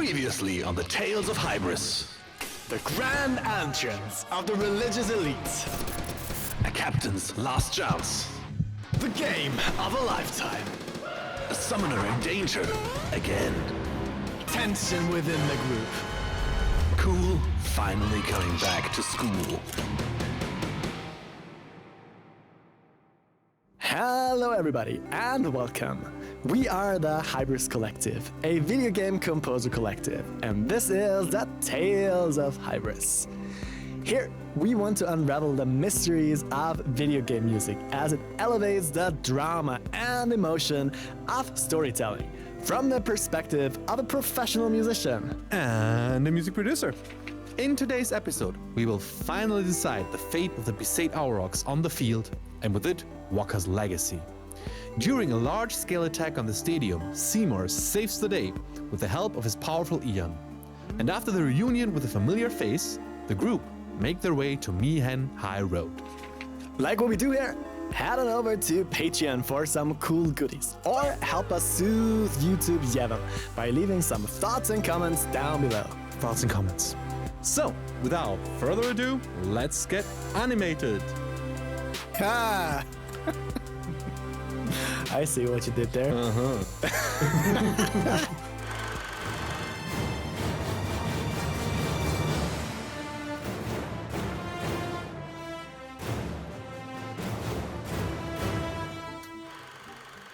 Previously on the Tales of Hybris. The grand entrance of the religious elite. A captain's last chance. The game of a lifetime. A summoner in danger again. Tension within the group. Cool finally coming back to school. Hello everybody and welcome. We are the Hybris Collective, a video game composer collective, and this is the Tales of Hybris. Here, we want to unravel the mysteries of video game music as it elevates the drama and emotion of storytelling from the perspective of a professional musician and a music producer. In today's episode, we will finally decide the fate of the Besaid Aurochs on the field, and with it, Wakkas' legacy. During a large-scale attack on the stadium, Seymour saves the day with the help of his powerful Aeon. And after the reunion with a familiar face, the group make their way to Meehan High Road. Like what we do here, head on over to Patreon for some cool goodies, or help us soothe YouTube Yevon by leaving some thoughts and comments down below. Thoughts and comments. So, without further ado, let's get animated. Ha! I see what you did there.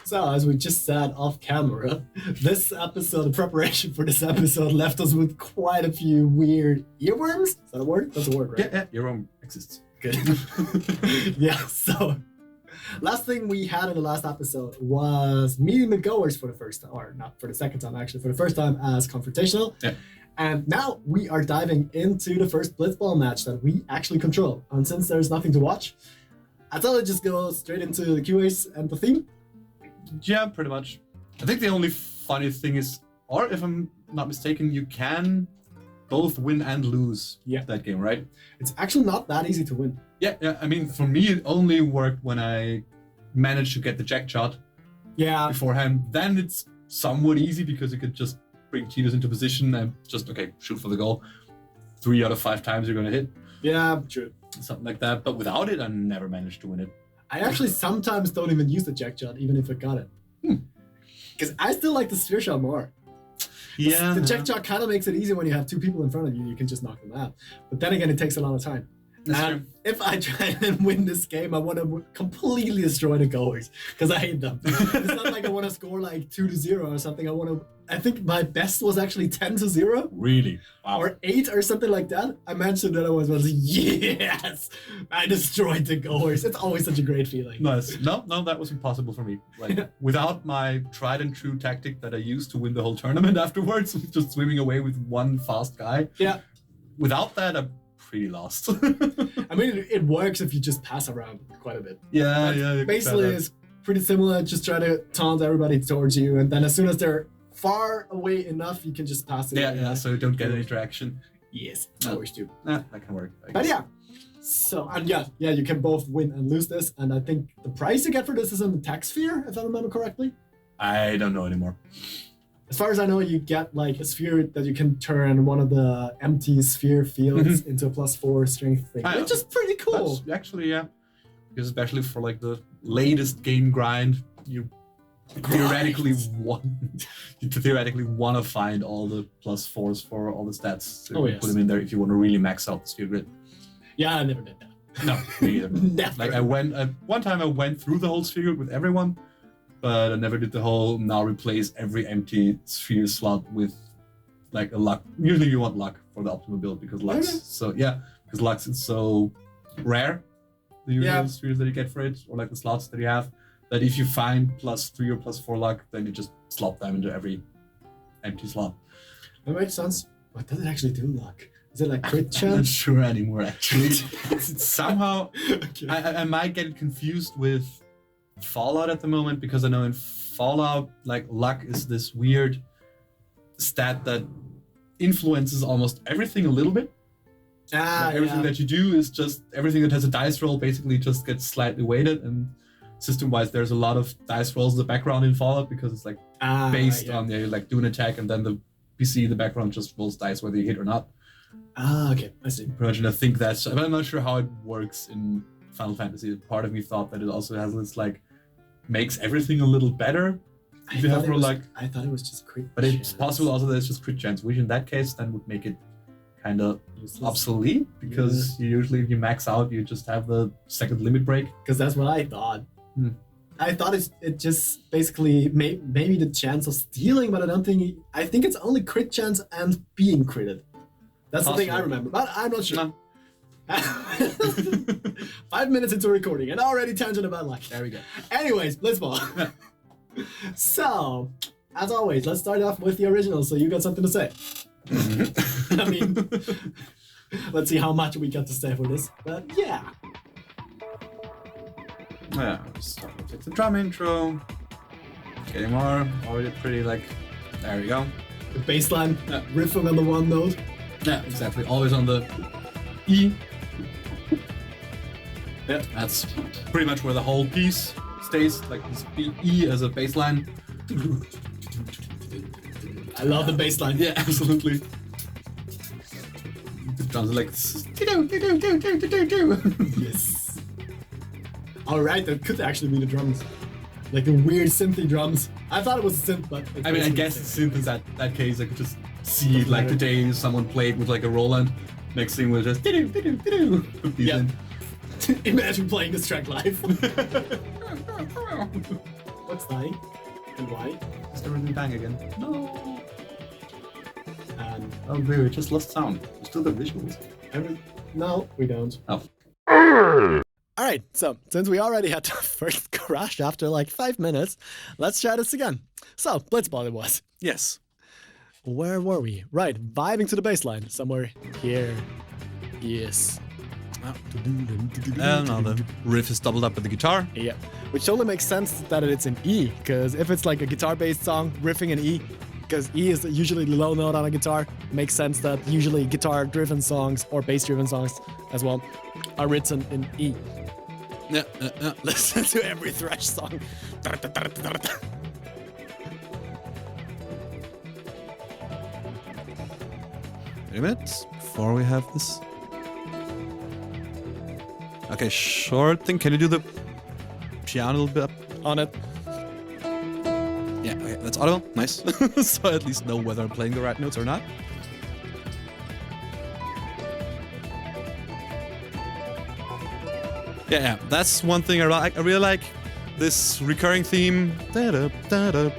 So, as we just said off camera, this episode, the preparation for this episode left us with quite a few weird earworms. Is that a word? That's a word, right? Yeah, earworm exists. Good. Yeah, so last thing we had in the last episode was meeting the goers for the first time, or not for the second time actually, for the first time as confrontational. Yeah. And now we are diving into the first blitzball match that we actually control. And since there's nothing to watch, I thought I'd just go straight into the QAs and the theme. Yeah, pretty much. I think the only funny thing is, or if I'm not mistaken, you can both win and lose that game, right? It's actually not that easy to win. Yeah. I mean, for me, it only worked when I managed to get the jack shot beforehand. Then it's somewhat easy because you could just bring Tidus into position and just, shoot for the goal. 3 out of 5 times you're going to hit. Yeah, true. Something like that. But without it, I never managed to win it. I actually sometimes don't even use the jack shot, even if I got it. Because I still like the sphere shot more. Yeah. The jack shot kind of makes it easy when you have 2 people in front of you. You can just knock them out. But then again, it takes a lot of time. And if I try and win this game, I want to completely destroy the goers because I hate them. It's not like I want to score like 2-0 or something. I think my best was actually 10-0. Really? Wow. Or 8 or something like that. I mentioned that I was yes, I destroyed the goers. It's always such a great feeling. Nice. No, that was impossible for me. Like without my tried and true tactic that I used to win the whole tournament afterwards, just swimming away with one fast guy. Yeah. Without that, I'm pretty lost. I mean, it works if you just pass around quite a bit. Yeah. Basically, it's pretty similar. Just try to taunt everybody towards you, and then as soon as they're far away enough, you can just pass it. Yeah. So you don't get any traction. Yes, I always do. That can work. But yeah. So, and yeah, you can both win and lose this, and I think the prize you get for this is an attack sphere, if I remember correctly. I don't know anymore. As far as I know, you get like a sphere that you can turn one of the empty sphere fields into a +4 strength thing, which is pretty cool. That's actually, yeah. Because especially for like the latest game grind, you theoretically want to find all the +4s for all the stats. So you put them in there if you want to really max out the sphere grid. Yeah, I never did that. No, me either. Never. Like one time I went through the whole sphere grid with everyone, but I never did the whole now replace every empty sphere slot with like a luck. Usually you want luck for the optimal build because Lux because Lux is so rare, the usual spheres that you get for it, or like the slots that you have, that if you find +3 or +4 luck, then you just slot them into every empty slot. That makes sense. What does it actually do, luck? Is it like crit chance? I'm not sure anymore actually. it's somehow I might get it confused with Fallout at the moment, because I know in Fallout, like, luck is this weird stat that influences almost everything a little bit. Everything that you do is just, everything that has a dice roll basically just gets slightly weighted, and system-wise there's a lot of dice rolls in the background in Fallout because it's like based on like do an attack and then the PC in the background just rolls dice whether you hit or not. Ah, okay, I see. Pretty much, and I think that's. But I'm not sure how it works in Final Fantasy. Part of me thought that it also has this like makes everything a little better. If you have more like, I thought it was just crit. but it's chance. possible also that it's just crit chance, which in that case then would make it kind of Useless. obsolete because you usually if you max out, you just have the second limit break. Because that's what I thought. I thought it just basically maybe the chance of stealing, but I don't think. I think it's only crit chance and being critted. That's the thing I Possible. remember, but I'm not sure. No. 5 minutes into recording and already tangent about luck. There we go. Anyways, let's move on. So, as always, let's start off with the original. So you got something to say? I mean, let's see how much we got to say for this. But yeah. Yeah, just start with like the drum intro. Getting more already pretty like. There we go. The bass line Yeah. riffing on the one note. Yeah, exactly. Always on the E. Yeah. That's pretty much where the whole piece stays, like this E as a bass line. I love the bass line. Yeah, absolutely. The drums are like Yes. All right, that could actually be the drums, like the weird synthy drums. I thought it was a synth, but it's I mean, I basically guess the it's same. synth in that case. I could just see like today someone played with like a Roland. Next thing was just Yeah. Imagine playing this track live. What's dying and why? Is everything bang again? No. And Oh, great, we just lost sound. We still got visuals. no, we don't. Oh. All right, so since we already had the first crash after like 5 minutes, let's try this again. So, Blitzball it was. Yes. Where were we? Right, vibing to the bass line. Somewhere here. Yes. And now the riff is doubled up with the guitar. Yeah, which totally makes sense that it's in E, because if it's like a guitar-based song, riffing in E, because E is usually the low note on a guitar, makes sense that usually guitar-driven songs or bass-driven songs as well are written in E. Yeah, Listen to every thrash song. Wait a minute, before we have this. Okay, short thing. Can you do the piano a little bit up? On it. Yeah, okay, that's audible. Nice. So I at least know whether I'm playing the right notes or not. Yeah, that's one thing I like. I really like this recurring theme. Da-da,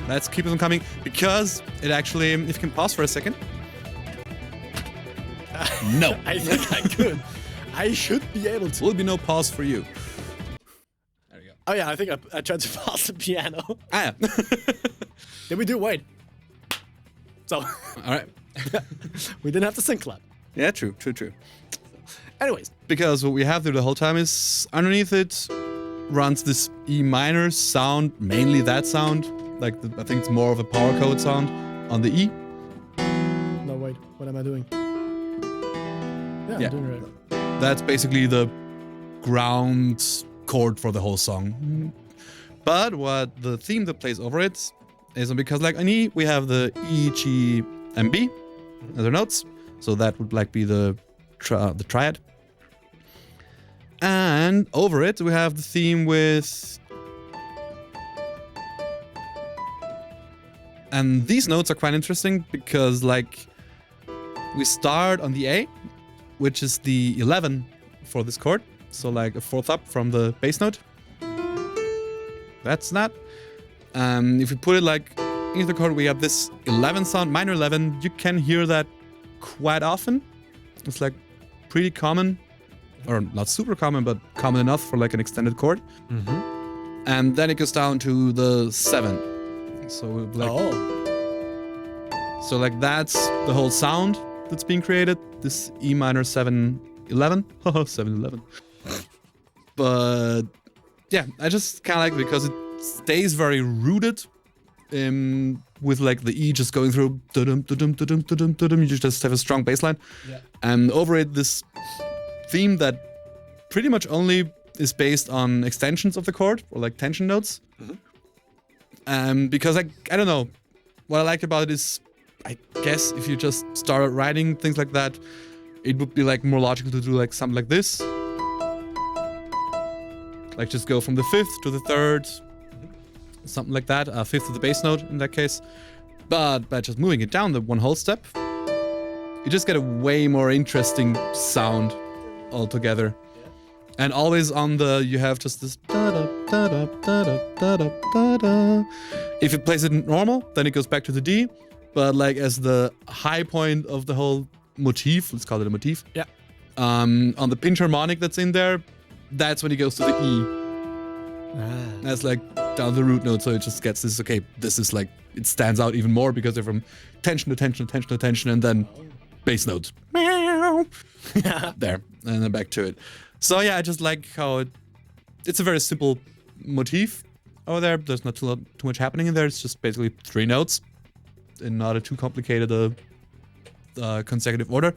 let's keep them coming because it actually, if you can pause for a second. No. I think I could. I should be able to. Will be no pause for you. There you go. Oh yeah, I think I tried to pause the piano. Ah, yeah. Did we do? Wait. So, All right. we didn't have to sync clap. Yeah, true. Anyways. Because what we have there the whole time is underneath it runs this E minor sound, mainly that sound. Like I think it's more of a power chord sound on the E. No, wait. What am I doing? Yeah, Yeah. I'm doing it right. That's basically the ground chord for the whole song. But what the theme that plays over it is because like on E we have the E, G, and B as our notes. So that would like be the triad. And over it we have the theme with. And these notes are quite interesting because like we start on the A, which is the 11 for this chord. So like a fourth up from the bass note. That's that. If we put it like into the chord, we have this 11 sound, minor 11. You can hear that quite often. It's like pretty common, or not super common, but common enough for like an extended chord. And then it goes down to the 7. So like, so like that's the whole sound that's being created. This E minor 7 11. 7 11. But yeah, I just kind of like it because it stays very rooted with like the E just going through. You just have a strong bass line. Yeah. And over it, this theme that pretty much only is based on extensions of the chord or like tension notes. Because I don't know, what I liked about it is, I guess if you just started writing things like that, it would be like more logical to do like something like this. Like just go from the 5th to the 3rd, something like that. 5th to the bass note in that case. But by just moving it down the one whole step, you just get a way more interesting sound altogether. And always on the, you have just this da-da, da-da, da-da, da-da, da-da. If it plays it normal, then it goes back to the D. But like as the high point of the whole motif, let's call it a motif. Yeah. On the pinch harmonic that's in there, that's when it goes to the E. That's like down the root note, so it just gets this, okay, this is like, it stands out even more because they're from tension to tension to tension to tension, and then bass notes. Meow. There, and then back to it. So yeah, I just like how it's a very simple motif over there. There's not too much happening in there. It's just basically 3 notes in not a too complicated consecutive order.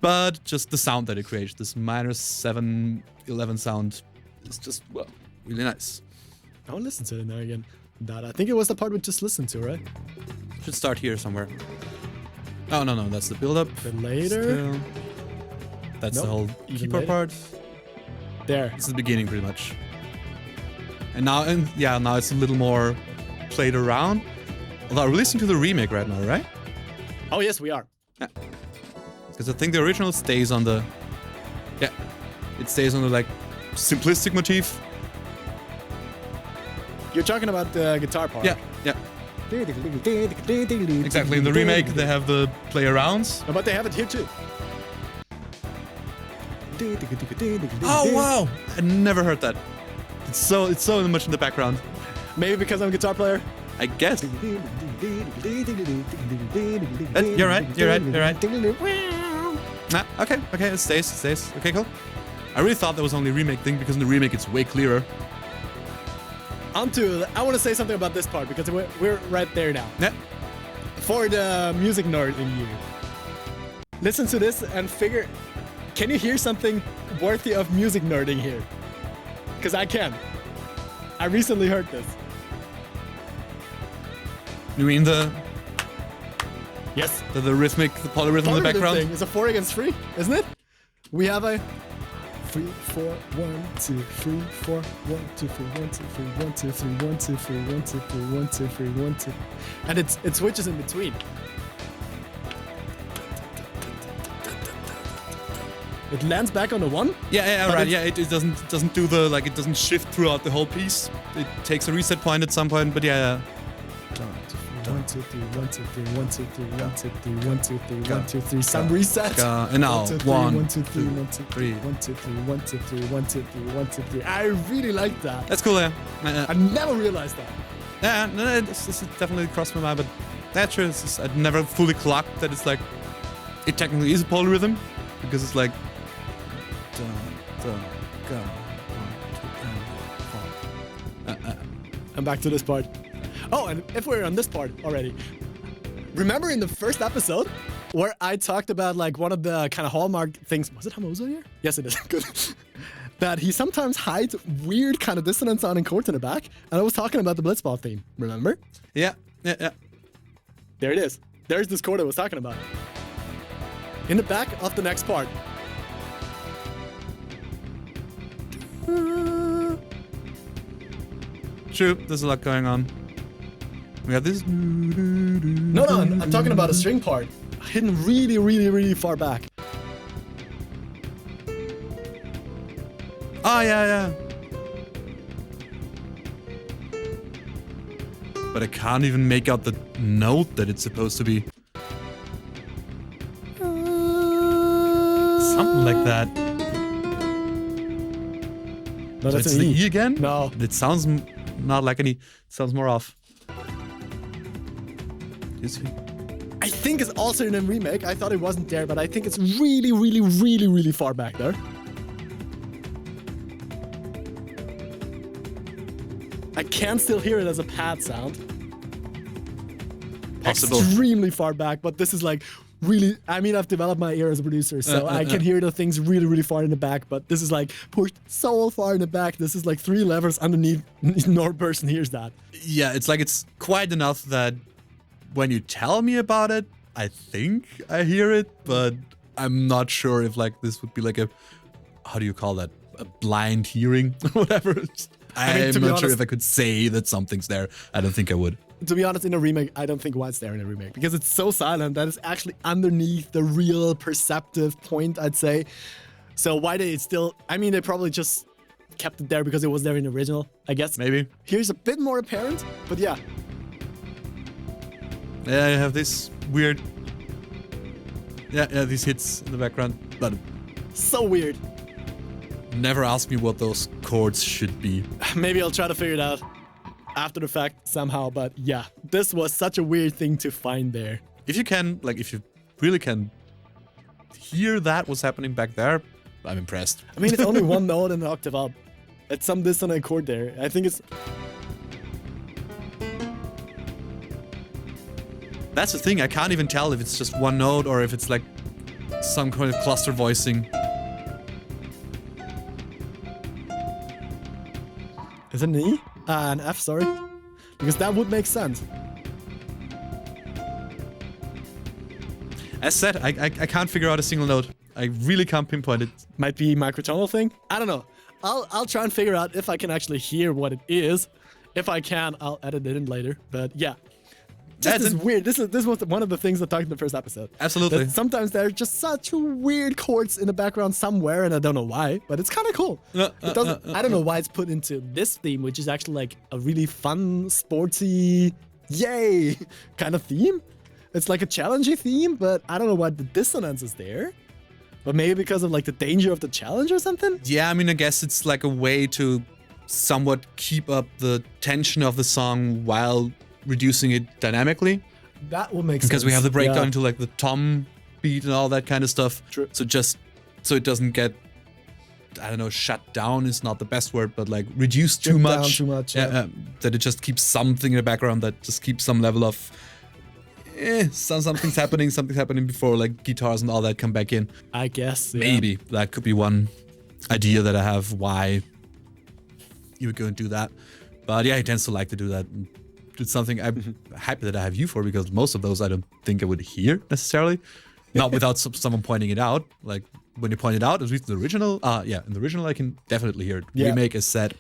But just the sound that it creates, this minor 7/11 sound, is just, well, really nice. I'll listen to it now again. That I think it was the part we just listened to, right? Should start here somewhere. Oh, no, that's the build-up. Then later. Still. That's Nope, the whole even keeper later. part. There. This is the beginning, pretty much. And now it's a little more played around. Although we're listening to the remake right now, right? Oh yes, we are. Yeah. Because I think the original stays on the... Yeah. It stays on the, like, simplistic motif. You're talking about the guitar part. Yeah. Exactly. In the remake, they have the play arounds. No, but they have it here too. Oh, wow! I never heard that. It's so much in the background. Maybe because I'm a guitar player. I guess. You're right. Nah, okay, it stays. Okay, cool. I really thought that was only a remake thing because in the remake it's way clearer. I want to say something about this part because we're right there now. Yeah. For the music nerd in you, listen to this and figure, can you hear something worthy of music nerding here? Because I can. I recently heard this. You mean the Yes. the polyrhythm in the background? Thing. It's a 4 against 3, isn't it? We have a 3, 4, 1, 2, 3, 4, 1, 2, 3, 1, 2, 3, 1, 2, 3, 1, 2, 3, 1, 2, 3, 1, 2, 3, 1, 2. And it switches in between. It lands back on the 1. Yeah, right. Yeah, it doesn't do the, like, it doesn't shift throughout the whole piece. It takes a reset point at some point, but yeah. 1, 2, 3, 1, 2, 3, 1, 2, 3, 1, 2, 3, 1, 2, 3, 1, 2, 3. Some reset. And now 1, 2, 3, 1, 2, 3, 1, 2, 3, 1, 2, 3, 1, 2, 3, 1, 2, 3. I really like that. That's cool, yeah. I never realized that. Yeah, no, this definitely crossed my mind, but that's true. I'd never fully clocked that it's like, it technically is a polyrhythm, because it's like, And back to this part. Oh, and if we're on this part already, remember in the first episode where I talked about like one of the kind of hallmark things, was it Hamozo here? Yes, it is. Good. That he sometimes hides weird kind of dissonant sounding chords in the back, and I was talking about the Blitzball theme, remember? Yeah. There it is. There's this chord I was talking about. In the back of the next part. True, there's a lot going on. We have this. No, I'm talking about a string part. Hidden really, really, really far back. Oh, yeah. But I can't even make out the note that it's supposed to be. Something like that. No, So that's it's an the E. E again? No. It sounds not like any. It sounds more off. Is he? I think it's also in a remake. I thought it wasn't there, but I think it's really, really, really, really far back there. I can still hear it as a pad sound. Possible. Extremely far back, but this is like really, I mean, I've developed my ear as a producer, so I can hear the things really, really far in the back, but this is like pushed so far in the back. This is like 3 levels underneath. No person hears that. Yeah, it's like it's quiet enough that when you tell me about it, I think I hear it, but I'm not sure if like this would be like a, how do you call that? A blind hearing or whatever. I'm to be not sure honest- if I could say that something's there. I don't think I would. To be honest, in a remake, I don't think why it's there in a remake because it's so silent that it's actually underneath the real perceptive point, I'd say. So why they still, I mean, they probably just kept it there because it was there in the original, I guess. Maybe. Here's a bit more apparent, but yeah. Yeah, I have this weird. Yeah, these hits in the background, but So weird. never ask me what those chords should be. Maybe I'll try to figure it out after the fact somehow, but yeah, this was such a weird thing to find there. If you can, like, if you really can hear that what's happening back there, I'm impressed. I mean, it's only one note and an octave up. It's some dissonant chord there. I think it's... That's the thing, I can't even tell if it's just one note or if it's like some kind of cluster voicing. Is it an E? An F, sorry. Because that would make sense. As said, I can't figure out a single note. I really can't pinpoint it. Might be microtonal thing. I don't know. I'll try and figure out if I can actually hear what it is. If I can, I'll edit it in later. But yeah. Just That's this weird. This was one of the things I talked in the first episode. Absolutely. That sometimes there are just such weird chords in the background somewhere, and I don't know why, but it's kind of cool. It doesn't. I don't know why it's put into this theme, which is actually like a really fun, sporty, yay kind of theme. It's like a challenging theme, but I don't know why the dissonance is there. But maybe because of like the danger of the challenge or something? Yeah, I mean, I guess it's like a way to somewhat keep up the tension of the song while reducing it dynamically. That will make sense. Because we have the breakdown Yeah. into like the tom beat and all that kind of stuff. True. So just so it doesn't get, I don't know, shut down is not the best word, but like reduced too Stripped down much. too much, yeah. That it just keeps something in the background that just keeps some level of something's happening before like guitars and all that come back in. I guess. Yeah. Maybe that could be one idea that I have why you would go and do that. But yeah, he tends to like to do that. It's something I'm happy that I have you for, because most of those I don't think I would hear necessarily. Not without someone pointing it out. Like when you point it out, at least in the original. Yeah, in the original I can definitely hear it. Yeah. Remake is said,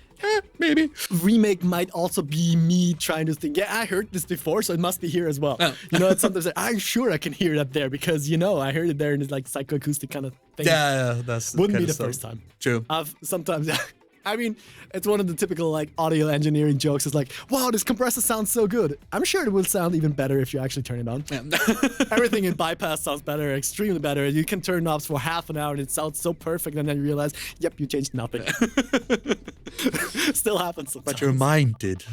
maybe. Remake might also be me trying to think, yeah, I heard this before, so it must be here as well. You know, it's sometimes like, I'm sure I can hear that there because, you know, I heard it there in this like psychoacoustic kind of thing. Yeah, that's Wouldn't kind be of the first time. True. I've sometimes, I mean, it's one of the typical like audio engineering jokes. It's like, wow, this compressor sounds so good. I'm sure it will sound even better if you actually turn it on. Everything in bypass sounds better, extremely better. You can turn knobs for half an hour and it sounds so perfect, and then you realize, yep, you changed nothing. Still happens sometimes. But your mind did.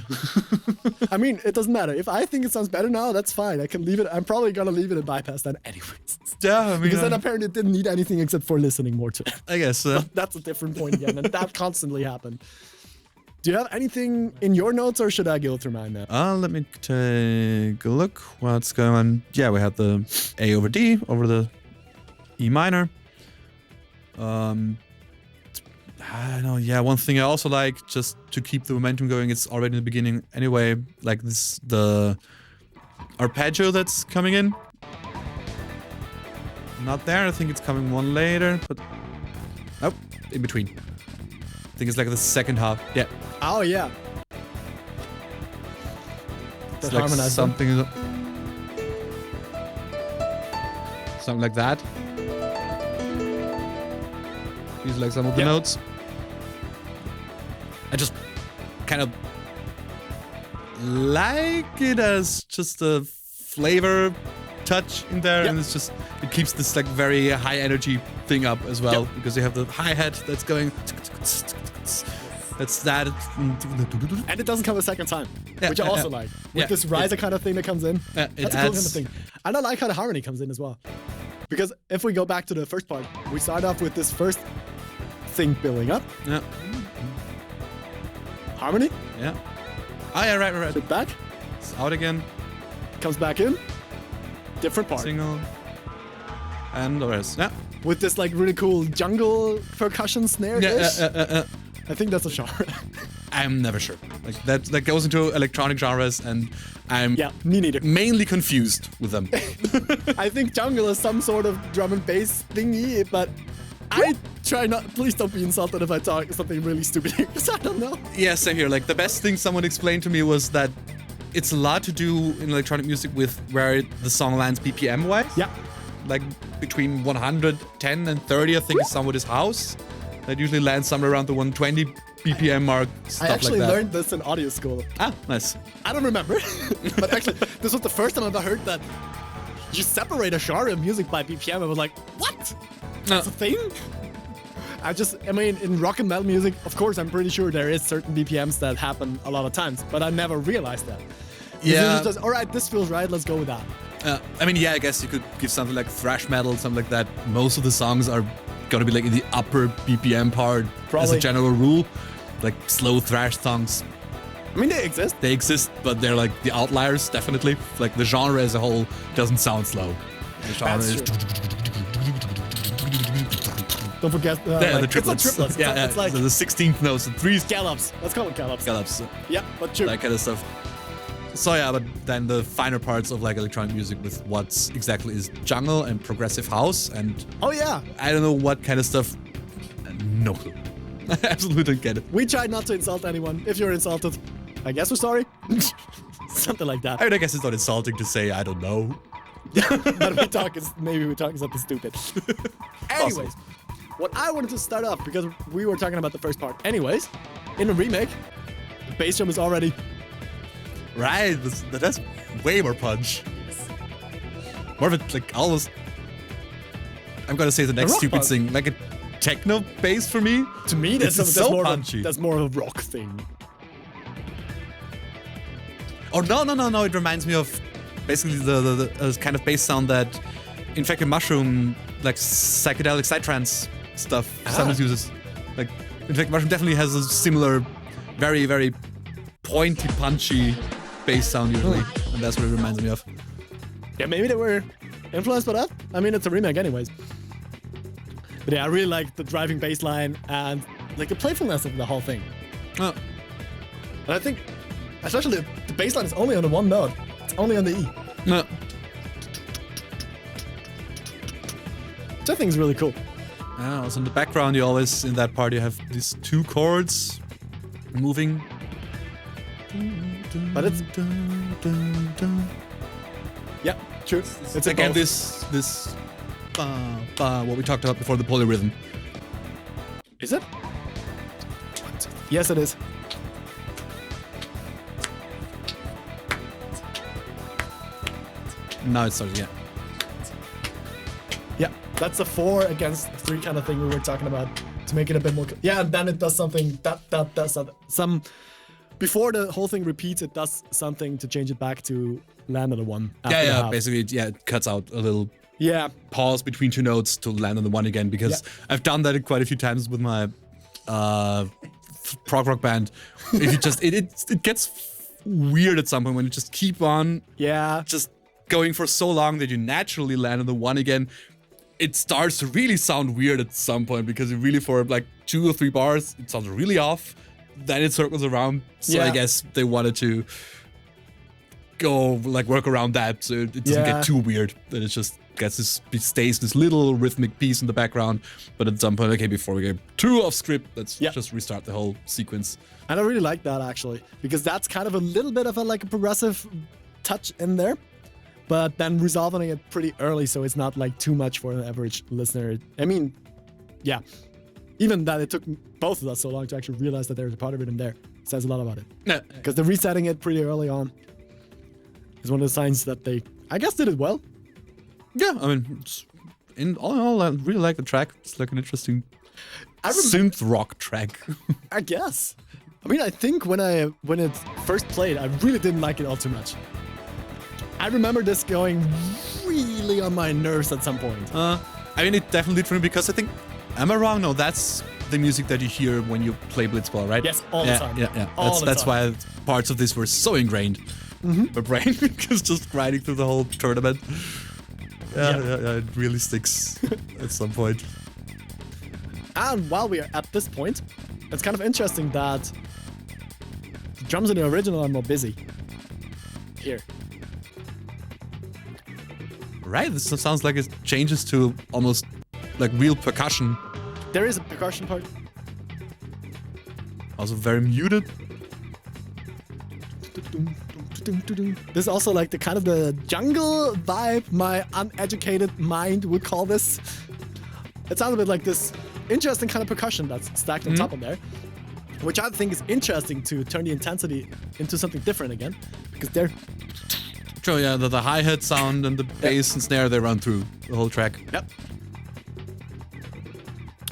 I mean, it doesn't matter. If I think it sounds better now, that's fine. I can leave it. I'm probably gonna leave it in bypass then anyways. Yeah, I mean, Because then apparently it didn't need anything except for listening more to it. I guess. That's a different point again, and that constantly happened. Do you have anything in your notes, or should I go through mine now? Let me take a look. What's going on? Yeah, we had the A over D over the E minor. I don't know. Yeah, one thing I also like, just to keep the momentum going, it's already in the beginning anyway. Like this, the arpeggio that's coming in. Not there. I think it's coming one later, but oh, in between. I think it's like the second half. Yeah. Oh yeah. It's That like harmonized something like that. These like some of the Yeah. notes. I just kind of like it as just a flavor touch in there, Yeah. and it's just, it keeps this like very high energy thing up as well, Yeah. because you have the hi-hat that's going. That's that. And it doesn't come a second time, Yeah, which I yeah, also yeah. like. With Yeah, this riser kind of thing that comes in. Yeah, it That's a cool kind of adds- thing. And I like how the harmony comes in as well. Because if we go back to the first part, we start off with this first thing building up. Yeah. Harmony, Yeah. Oh yeah, right. sit back, It's out again. comes back in. Different part. Single. And the rest. Yeah. With this like really cool jungle percussion snare-ish. Yeah. I think that's a genre. I'm never sure. Like that goes into electronic genres, and I'm me neither. mainly confused with them. I think jungle is some sort of drum and bass thingy, but I try not. Please don't be insulted if I talk something really stupid here, because I don't know. Yeah, same here. Like the best thing someone explained to me was that it's a lot to do in electronic music with where the song lands BPM wise. Yeah. Like between 110 and 30, I think is somebody's house. That usually lands somewhere around the 120 BPM mark. Stuff I actually like that. learned this in audio school. Ah, nice. I don't remember, but actually, this was the first time I've ever heard that you separate a genre of music by BPM. I was like, what? That's a thing? I mean, in rock and metal music, of course, I'm pretty sure there is certain BPMs that happen a lot of times, but I never realized that. Yeah. It's just, all right, this feels right, let's go with that. I mean, yeah, I guess you could give something like thrash metal, something like that. Most of the songs are gonna be like in the upper BPM part as Probably. a general rule. Like slow thrash songs, I mean, they exist. they exist, but they're like the outliers, definitely. Like the genre as a whole doesn't sound slow. The genre That's is Don't forget, the like, triplets. It's a triplets. Yeah, It's like the 16th notes, the threes, scallops. Let's call it scallops. scallops, Yeah, but true. that kind of stuff. So yeah, but then the finer parts of like electronic music with what's exactly is jungle and progressive house, and Oh yeah, I don't know what kind of stuff. No clue. I absolutely don't get it. we tried not to insult anyone. If you're insulted, I guess we're sorry. Something like that. I mean, I guess it's not insulting to say I don't know. But maybe we're talking something stupid. Anyways, what I wanted to start off, because we were talking about the first part. Anyways, in the remake, the bass drum is already Right, that's way more punch. More of it, like almost. I'm gonna say the next rock stupid band. thing, like a techno bass for me. to me that's, It's so more punchy. that's more of a rock thing. Oh no! It reminds me of basically the kind of bass sound that Infected Mushroom, like psychedelic psytrance stuff, sometimes uses. Like Infected Mushroom definitely has a similar, very very pointy, punchy bass sound usually, and that's what it reminds me of. Yeah, maybe they were influenced by that. I mean, it's a remake anyways. But yeah, I really like the driving bass line and like the playfulness of the whole thing. Oh, And I think, especially the bass line is only on the one note. It's only on the E, no. which I think is really cool. Also in the background, you always in that part you have these two chords moving. But it's yeah, true. It's Again, both. this what we talked about before, the polyrhythm. Is it? Yes, it is. Now it starts again. Yeah, that's a 4 against 3 kind of thing we were talking about to make it a bit more. Yeah, and then it does something that does some. Before the whole thing repeats, it does something to change it back to land on the 1. after the Yeah, half. basically, it cuts out a little Yeah, pause between two notes to land on the 1 again, because I've done that quite a few times with my prog rock band. If you just it gets weird at some point when you just keep on yeah. just going for so long that you naturally land on the 1 again. It starts to really sound weird at some point, because it really, for like 2 or 3 bars, it sounds really off. Then it circles around. So I Yeah. guess they wanted to go like work around that so it doesn't Yeah. get too weird. That it just gets it stays this little rhythmic piece in the background. But at some point, okay, before we get too off script, let's just restart the whole sequence. And I really like that actually, because that's kind of a little bit of a progressive touch in there, but then resolving it pretty early, so it's not like too much for an average listener. I mean, yeah, even that it took both of us so long to actually realize that there's a part of it in there says a lot about it. Yeah. Because the resetting it pretty early on is one of the signs that they, I guess, did it well. Yeah, I mean, in all in all, I really like the track. It's like an interesting synth rock track. I guess. I mean, I think when it first played, I really didn't like it all too much. I remember this going really on my nerves at some point. I mean, it definitely did for me, because I think, am I wrong? No, that's the music that you hear when you play Blitzball, right? Yes, all the time. Yeah. All the That's time. why parts of this were so ingrained. My brain was just grinding through the whole tournament. Yeah, it really sticks at some point. And while we are at this point, it's kind of interesting that The drums in the original are more busy. Here. Right, this sounds like it changes to almost like real percussion. There is a percussion part. Also very muted. This is also like the kind of the jungle vibe my uneducated mind would call this. It sounds a bit like this interesting kind of percussion that's stacked on top of there, which I think is interesting to turn the intensity into something different again, because they're Sure, yeah, the hi-hat sound and the bass and snare, they run through the whole track. Yep.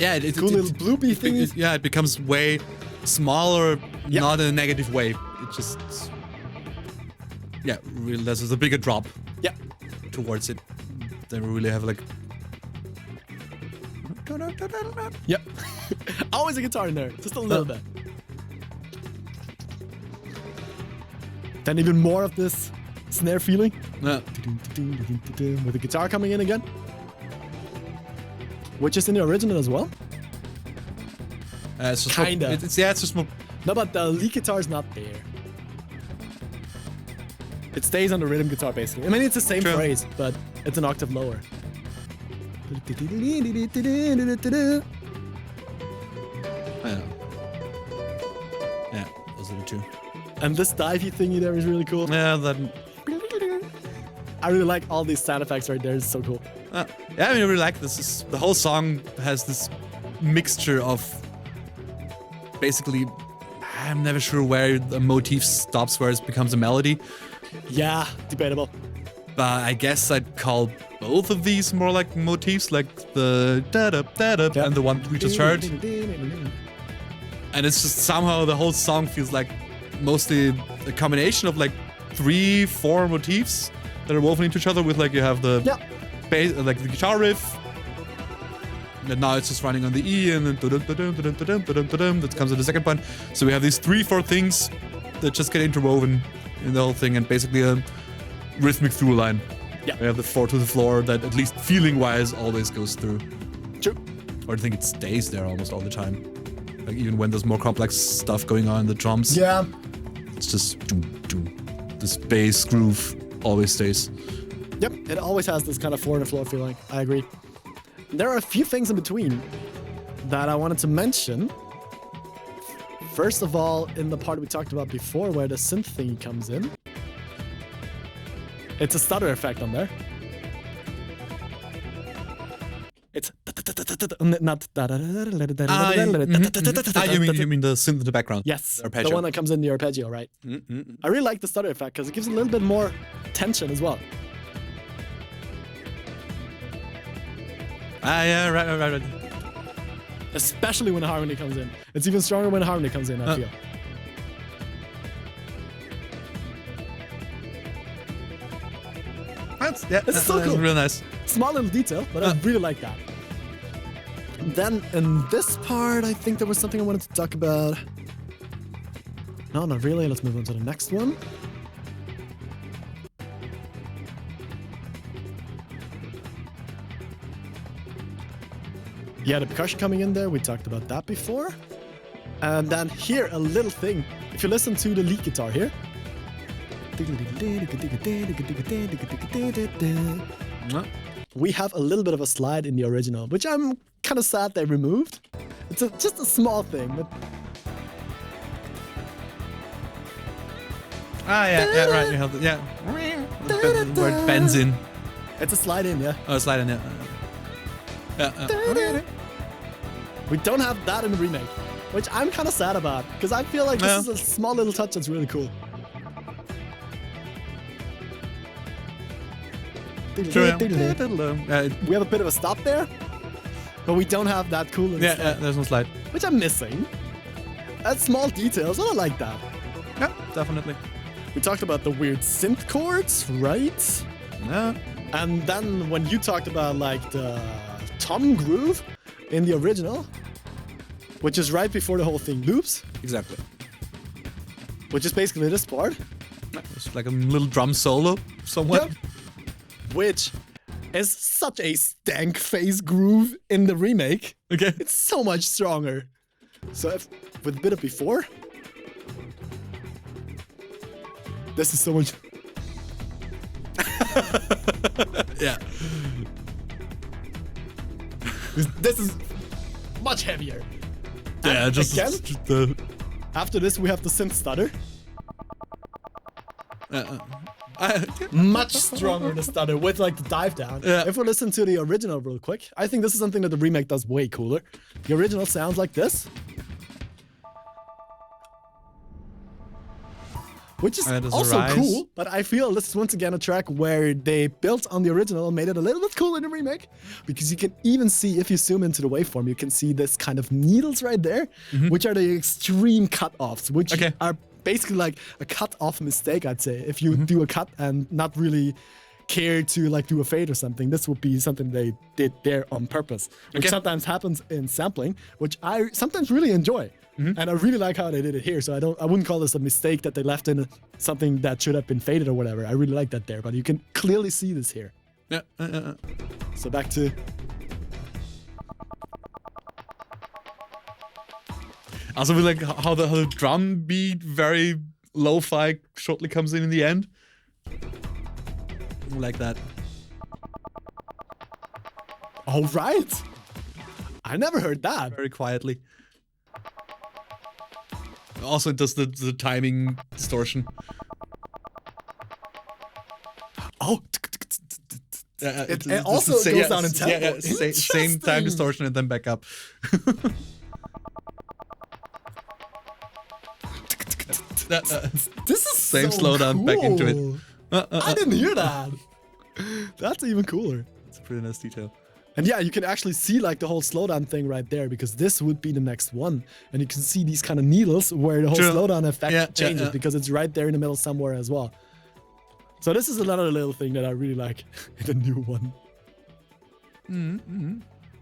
Yeah, Cool little bloopy things. Yeah, it becomes way smaller, not in a negative way. It just, yeah, really, there's a bigger drop Yeah. towards it. They really have like. Yep. Always a guitar in there, just a little bit. Then even more of this snare feeling Yeah. with the guitar coming in again, which is in the original as well. It's just more- Kinda. It's just more. No, but the lead guitar is not there. It stays on the rhythm guitar basically. I mean, it's the same True. phrase, but it's an octave lower. Yeah, those are the two. And this divey thingy there is really cool. Yeah, that. I really like all these sound effects right there. It's so cool. Yeah, I mean, I really like this. The whole song has this mixture of basically. I'm never sure where the motif stops, where it becomes a melody. Yeah, debatable. But I guess I'd call both of these more like motifs, like the da-da and the one we just heard. And it's just somehow the whole song feels like mostly a combination of like 3-4 motifs that are woven into each other. With like you have the bass, like the guitar riff, and now it's just running on the E, and then that comes at the second point. So we have these 3-4 things that just get interwoven in the whole thing, and basically a rhythmic through line. Yeah. We have the 4 to the floor that at least feeling-wise always goes through. True. Or I think it stays there almost all the time. Like even when there's more complex stuff going on in the drums. Yeah. It's just this bass groove always stays. Yep, it always has this kind of 4 to the floor feeling. I agree. There are a few things in between that I wanted to mention. First of all, in the part we talked about before where the synth thingy comes in, it's a stutter effect on there. It's not You mean the synth in the background? yes, The arpeggio. the one that comes in the arpeggio, right? I really like the stutter effect because it gives a little bit more tension as well. Yeah, right. Especially when the harmony comes in. It's even stronger when the harmony comes in, I feel. That's so cool. Real nice. Small little detail, but I really like that. And then in this part, I think there was something I wanted to talk about. No, not really. Let's move on to the next one. Yeah, the percussion coming in there, we talked about that before. And then here, a little thing. If you listen to the lead guitar here. We have a little bit of a slide in the original, which I'm kind of sad they removed. It's just a small thing, but Yeah, right. You have the, where it bends in. it's a slide in, yeah. Oh, slide in, yeah. We don't have that in the remake, which I'm kind of sad about, because I feel like this is a small little touch that's really cool. True, We have a bit of a stop there, but we don't have that cool little slide, there's no slide. which I'm missing. That's small details, I don't like that. Yeah, definitely. We talked about the weird synth chords, right? Yeah. And then when you talked about like the tom groove in the original, which is right before the whole thing loops, Exactly. which is basically this part, It's like a little drum solo, somewhat. Yep. Which is such a stank face groove in the remake. Okay. It's so much stronger. So if, with a bit of before, This is so much. Yeah. This is much heavier. Yeah, And just, again, just the. after this, we have the synth stutter. Much stronger the stutter with like the dive down. Yeah. If we listen to the original real quick, I think this is something that the remake does way cooler. The original sounds like this. Which is And there's a also rise. cool, but I feel this is once again a track where they built on the original and made it a little bit cooler in the remake. Because you can even see, if you zoom into the waveform, you can see this kind of needles right there, which are the extreme cut-offs, which Okay. are basically like a cut-off mistake, I'd say. If you do a cut and not really care to like do a fade or something, this would be something they did there on purpose, which Okay. sometimes happens in sampling, which I sometimes really enjoy. And I really like how they did it here. So I wouldn't call this a mistake that they left in something that should have been faded or whatever. I really like that there, but you can clearly see this here. Yeah. So back to Also, we like how the drum beat very lo-fi shortly comes in the end. Like that. all right. I never heard that. Very quietly. Also, it does the timing distortion. Oh, It also goes down in tempo. Yeah, same Interesting. time distortion and then back up. this is Same so slowdown, back into it. cool. I didn't hear that. That's even cooler. It's a pretty nice detail. And yeah, you can actually see like the whole slowdown thing right there because this would be the next one. And you can see these kind of needles where the whole True. slowdown effect Yeah, changes yeah. because it's right there in the middle somewhere as well. So this is another little thing that I really like in the new one.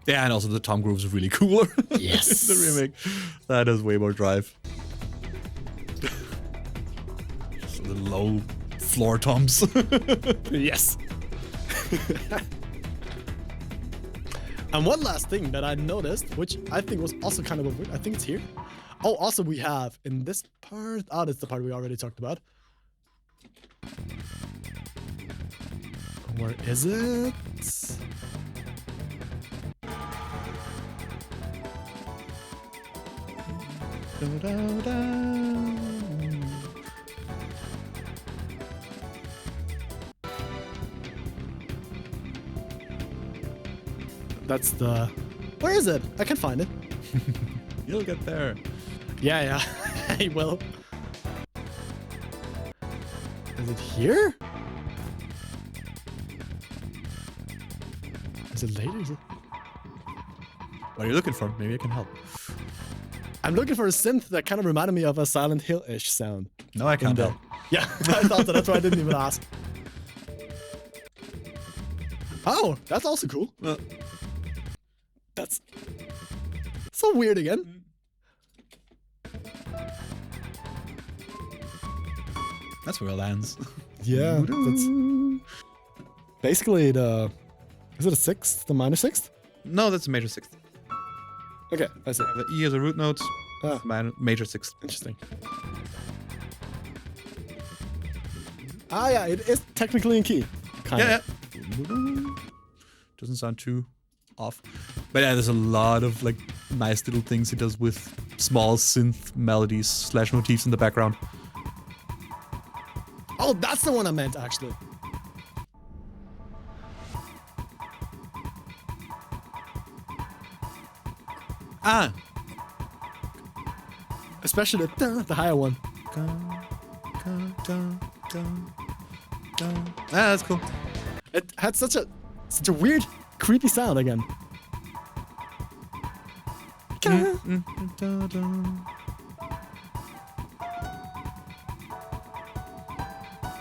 Yeah, and also the tom grooves are really cooler. Yes. In the remake. That has way more drive. So the low floor toms. Yes. And one last thing that I noticed, which I think was also kind of a weird, I think it's here. Oh, also we have in this part, that's the part we already talked about. Where is it? That's the... Where is it? I can't find it. You'll get there. Yeah, yeah. I will. Is it here? Is it later? Is it... What are you looking for? Maybe I can help. I'm looking for a synth that kind of reminded me of a Silent Hill-ish sound. No, I can't help. Yeah, I thought so. That's why I didn't even ask. Oh, that's also cool. That's so weird again. That's where it lands. Yeah, that's basically the... Is it a sixth? The minor sixth? No, that's a major sixth. Okay, I see. The E is a root note. Ah. Major sixth. Interesting. Ah, yeah, it is technically in key. Kind Yeah, of. yeah. Doesn't sound too off. But yeah, there's a lot of like nice little things he does with small synth melodies / motifs in the background. Oh, that's the one I meant, actually. Ah! Especially the higher one. Ah, that's cool. It had such a weird, creepy sound again.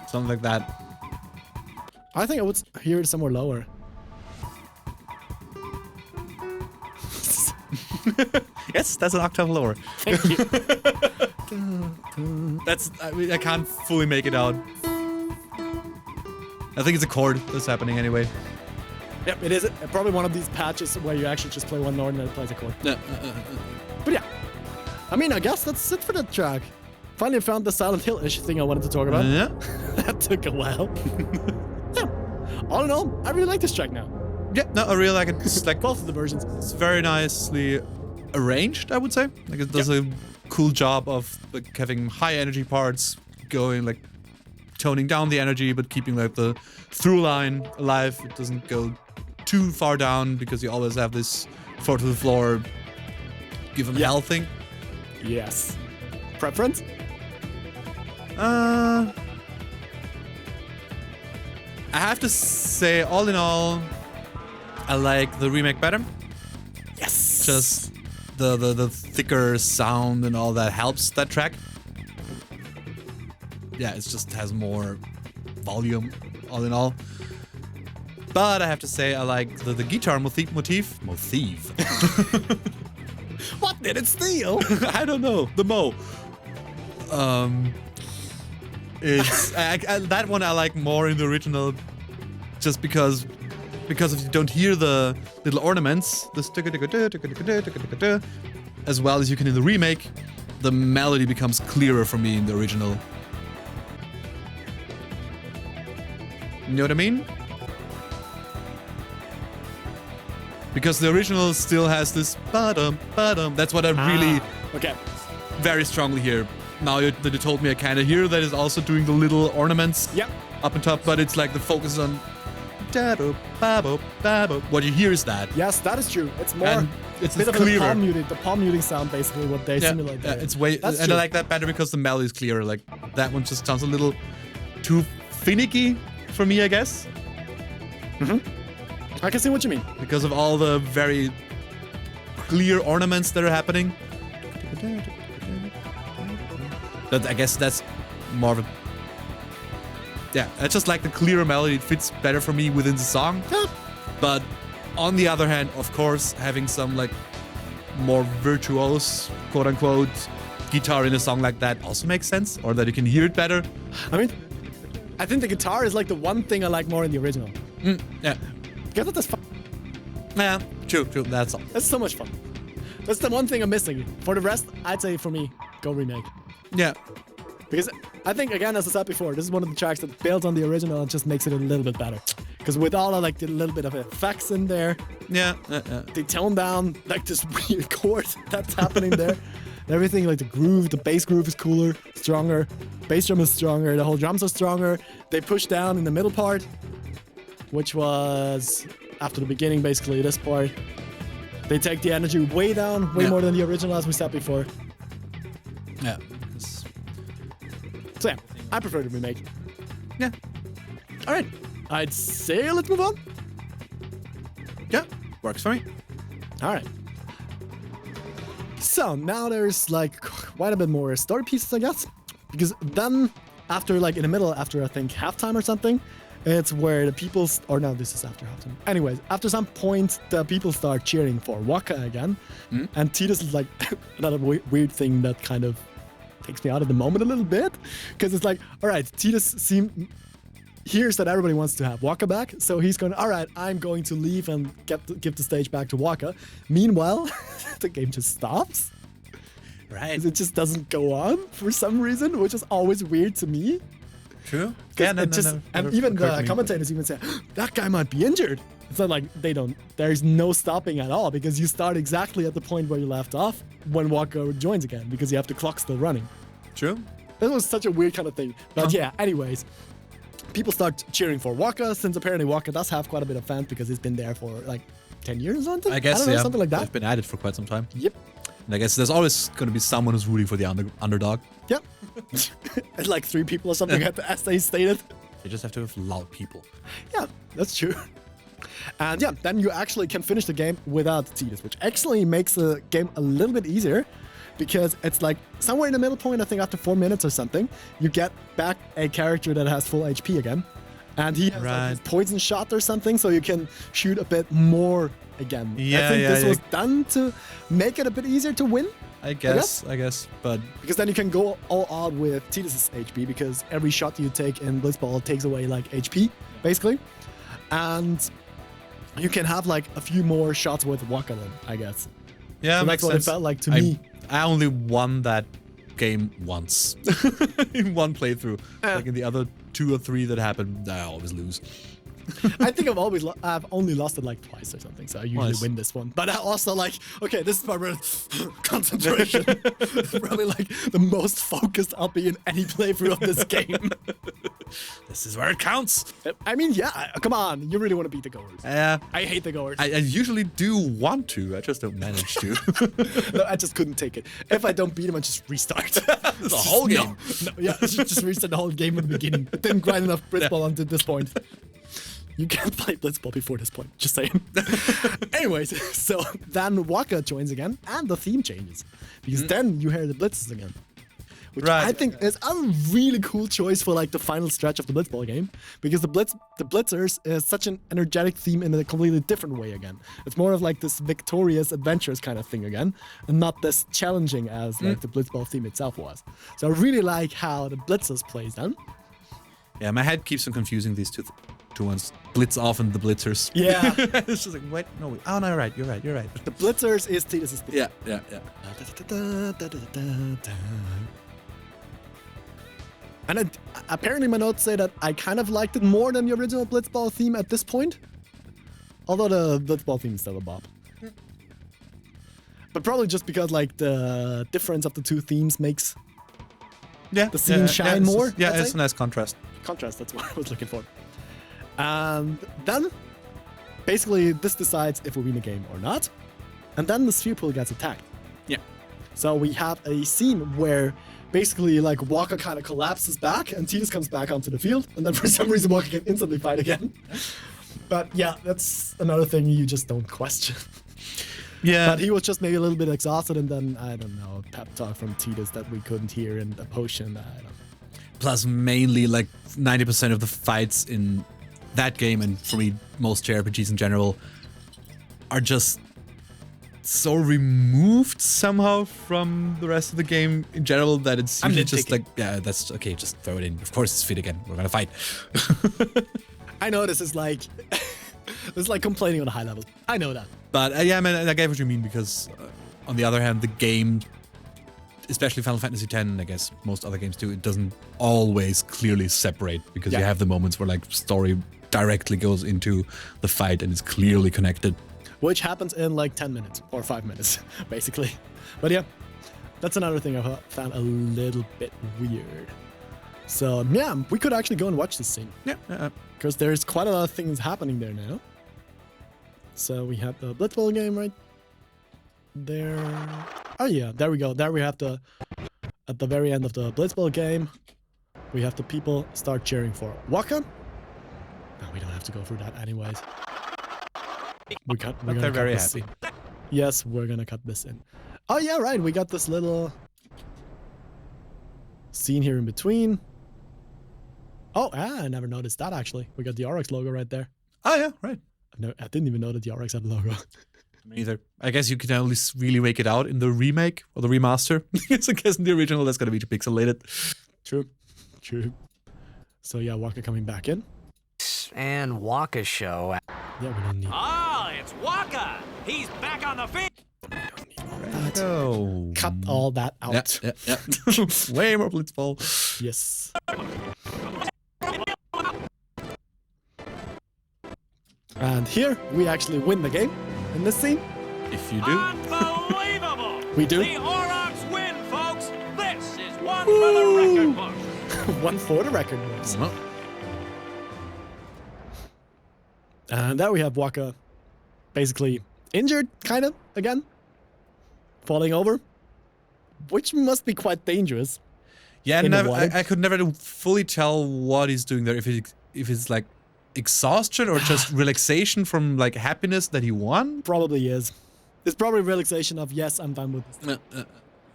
Something like that. I think I would hear it somewhere lower. Yes, that's an octave lower. Thank you. That's, I mean, I can't fully make it out. I think it's a chord that's happening anyway. Yep, it is probably one of these patches where you actually just play one note and then it plays a chord. But yeah, I mean, I guess that's it for the track. finally found the Silent Hill-ish thing I wanted to talk about. Yeah. That took a while. Yeah. All in all, I really like this track now. Yeah, no, I really like it. It's like Both of the versions. it's very nicely arranged, I would say. Like it does a cool job of like having high energy parts going like toning down the energy but keeping like the through line alive. It doesn't go too far down because you always have this four to the floor give them hell thing. Yes. Preference? I have to say, all in all, I like the remake better. Yes. Just the thicker sound and all that helps that track. Yeah, it just has more volume, all in all. But I have to say, I like the guitar motif. What did it steal? I don't know. The Mo. It's that one I like more in the original, just because if you don't hear the little ornaments, as well as you can in the remake, the melody becomes clearer for me in the original. You know what I mean? Because the original still has this ba-dum, ba-dum. That's what I really Okay. very strongly hear. Now that you told me, I kind of hear that it's also doing the little ornaments Yep. up and top, but it's like the focus on da-do, ba-bo, ba-bo. What you hear is that. Yes, that is true. It's more. And It's it's a bit of clearer. the palm muting sound, basically, what they simulate Yeah, there. it's way, That's and true. I like that better because the melody is clearer. Like that one just sounds a little too finicky for me, I guess, I can see what you mean. because of all the very clear ornaments that are happening. But I guess that's more of a... Yeah, I just like the clearer melody. It fits better for me within the song. But on the other hand, of course, having some like more virtuose, quote unquote, guitar in a song like that also makes sense, or that you can hear it better. I mean, I think the guitar is like the one thing I like more in the original. Yeah. Because that's fun. Yeah, true, that's all. That's so much fun. That's the one thing I'm missing. For the rest, I'd say for me, go remake. Yeah. Because I think, again, as I said before, this is one of the tracks that builds on the original and just makes it a little bit better. Because with all of like the little bit of effects in there, Yeah. they tone down like this weird chord that's happening there. Everything, like the groove, the bass groove is cooler, stronger. Bass drum is stronger, the whole drums are stronger. They push down in the middle part, which was after the beginning, basically, this part. They take the energy way down, way Yeah. more than the original, as we said before. Yeah. So yeah, I prefer the remake. Yeah. All right, I'd say let's move on. Yeah. Works for me. All right. So now there's like quite a bit more story pieces, I guess, because then after like in the middle, after I think halftime or something, it's where the people, or no, this is after halftime. Anyways, after some point, the people start cheering for Wakka again, and Tidus is like another weird thing that kind of takes me out of the moment a little bit, because it's like, all right, Tidus hears that everybody wants to have Wakka back, so he's going, all right, I'm going to leave and give the stage back to Wakka. Meanwhile, the game just stops. Right. It just doesn't go on for some reason, which is always weird to me. True. And even the commentators even say, that guy might be injured. It's not like there's no stopping at all, because you start exactly at the point where you left off when Wakka joins again, because you have the clock still running. True. That was such a weird kind of thing. But yeah, anyways, people start cheering for Wakka, since apparently Wakka does have quite a bit of fans because he's been there for like 10 years or something. I guess, don't know, yeah. something like that. They've been at it for quite some time. Yep. And I guess there's always going to be someone who's rooting for the underdog. Yep. And like 3 people or something, as they stated. You just have to have loud people. Yeah, that's true. And yeah, then you actually can finish the game without Tidus, which actually makes the game a little bit easier, because it's like somewhere in the middle point, I think after 4 minutes or something, you get back a character that has full HP again. And he has like his poison shot or something, so you can shoot a bit more again. Yeah, I think yeah, this yeah. was done to make it a bit easier to win. I guess, but Because then you can go all out with Tidus' HP, because every shot you take in Blitzball takes away like HP, basically. And you can have like a few more shots with Wakka then, I guess. yeah, So makes that's what sense. it felt like to me. I only won that game once in one playthrough. Like in the other 2 or 3 that happened, I always lose. I think I've only lost it like twice or something, so I usually win this one. But I also like, okay, this is my real concentration. Probably like the most focused I'll be in any playthrough of this game. This is where it counts. I mean, yeah, come on, you really want to beat the goers. Yeah. I hate the goers. I usually do want to, I just don't manage to. No, I just couldn't take it. If I don't beat him, I just restart. The whole game. No, yeah, just restart the whole game at the beginning. I didn't grind enough Blitzball until this point. You can't play Blitzball before this point, just saying. Anyways, so then Wakkas joins again, and the theme changes. Because then you hear the blitzes again. Which I think is a really cool choice for like the final stretch of the Blitzball game. Because the Blitzers is such an energetic theme in a completely different way again. It's more of like this victorious adventures kind of thing again, and not this challenging as like the Blitzball theme itself was. So I really like how the Blitzers plays then. Yeah, my head keeps on confusing these two ones. Blitz off and the Blitzers. Yeah. It's just like, wait, no, wait. Oh, no, you're right. The Blitzers is Tidus' theme. Yeah. And apparently my notes say that I kind of liked it more than the original Blitzball theme at this point. Although the Blitzball theme is still a bop. But probably just because like the difference of the two themes makes the scene shine more. Yeah, it's a nice contrast. Contrast, that's what I was looking for. And then, basically, this decides if we win a game or not. And then the sphere pool gets attacked. Yeah. So we have a scene where basically, like, Wakkas kind of collapses back and Tidus comes back onto the field. And then for some reason, Wakkas can instantly fight again. But yeah, that's another thing you just don't question. Yeah. But he was just maybe a little bit exhausted, and then, I don't know, pep talk from Tidus that we couldn't hear in the potion. I don't know. Plus, mainly, like, 90% of the fights in that game, and for me, most JRPGs in general, are just so removed somehow from the rest of the game in general that it's usually just like, yeah, that's okay, just throw it in. Of course, it's fit again. We're gonna fight. I know this is like, this is like complaining on a high level. I know that. But yeah, man, I get what you mean because, on the other hand, the game, especially Final Fantasy X, I guess most other games too, it doesn't always clearly separate because you have the moments where like story directly goes into the fight and it's clearly connected. Which happens in like 10 minutes or 5 minutes, basically. But yeah, that's another thing I found a little bit weird. So yeah, we could actually go and watch this scene. Yeah. Because there's quite a lot of things happening there now. So we have the Blitzball game right there. Oh yeah, there we go. There we have at the very end of the Blitzball game, we have the people start cheering for Wakkas. No, we don't have to go through that anyways. We're They're very happy. Yes, we're gonna cut this in. Oh yeah, right. We got this little scene here in between. Oh, I never noticed that actually. We got the Aurochs logo right there. Oh yeah, right. No, I didn't even know that the Aurochs had a logo. Me either. I guess you can only really make it out in the remake or the remaster. I guess in the original that's gonna be too pixelated. True. So yeah, Wakkas coming back in. And Wakkas show. Yeah, we don't need. Oh, it's Wakkas! He's back on the field! that. Oh. Cut all that out. Yeah. Way more Blitzball. Yes. And here we actually win the game in this scene. If you do. Unbelievable! We do. The Aurochs win, folks! This is one for the record books! One for the record books. Well, And there we have Wakkas basically injured, kind of, again. Falling over. Which must be quite dangerous. yeah, in the never, water. I could never fully tell what he's doing there. If it's like exhaustion or just relaxation from like happiness that he won. Probably is. It's probably a realization of, yes, I'm done with this.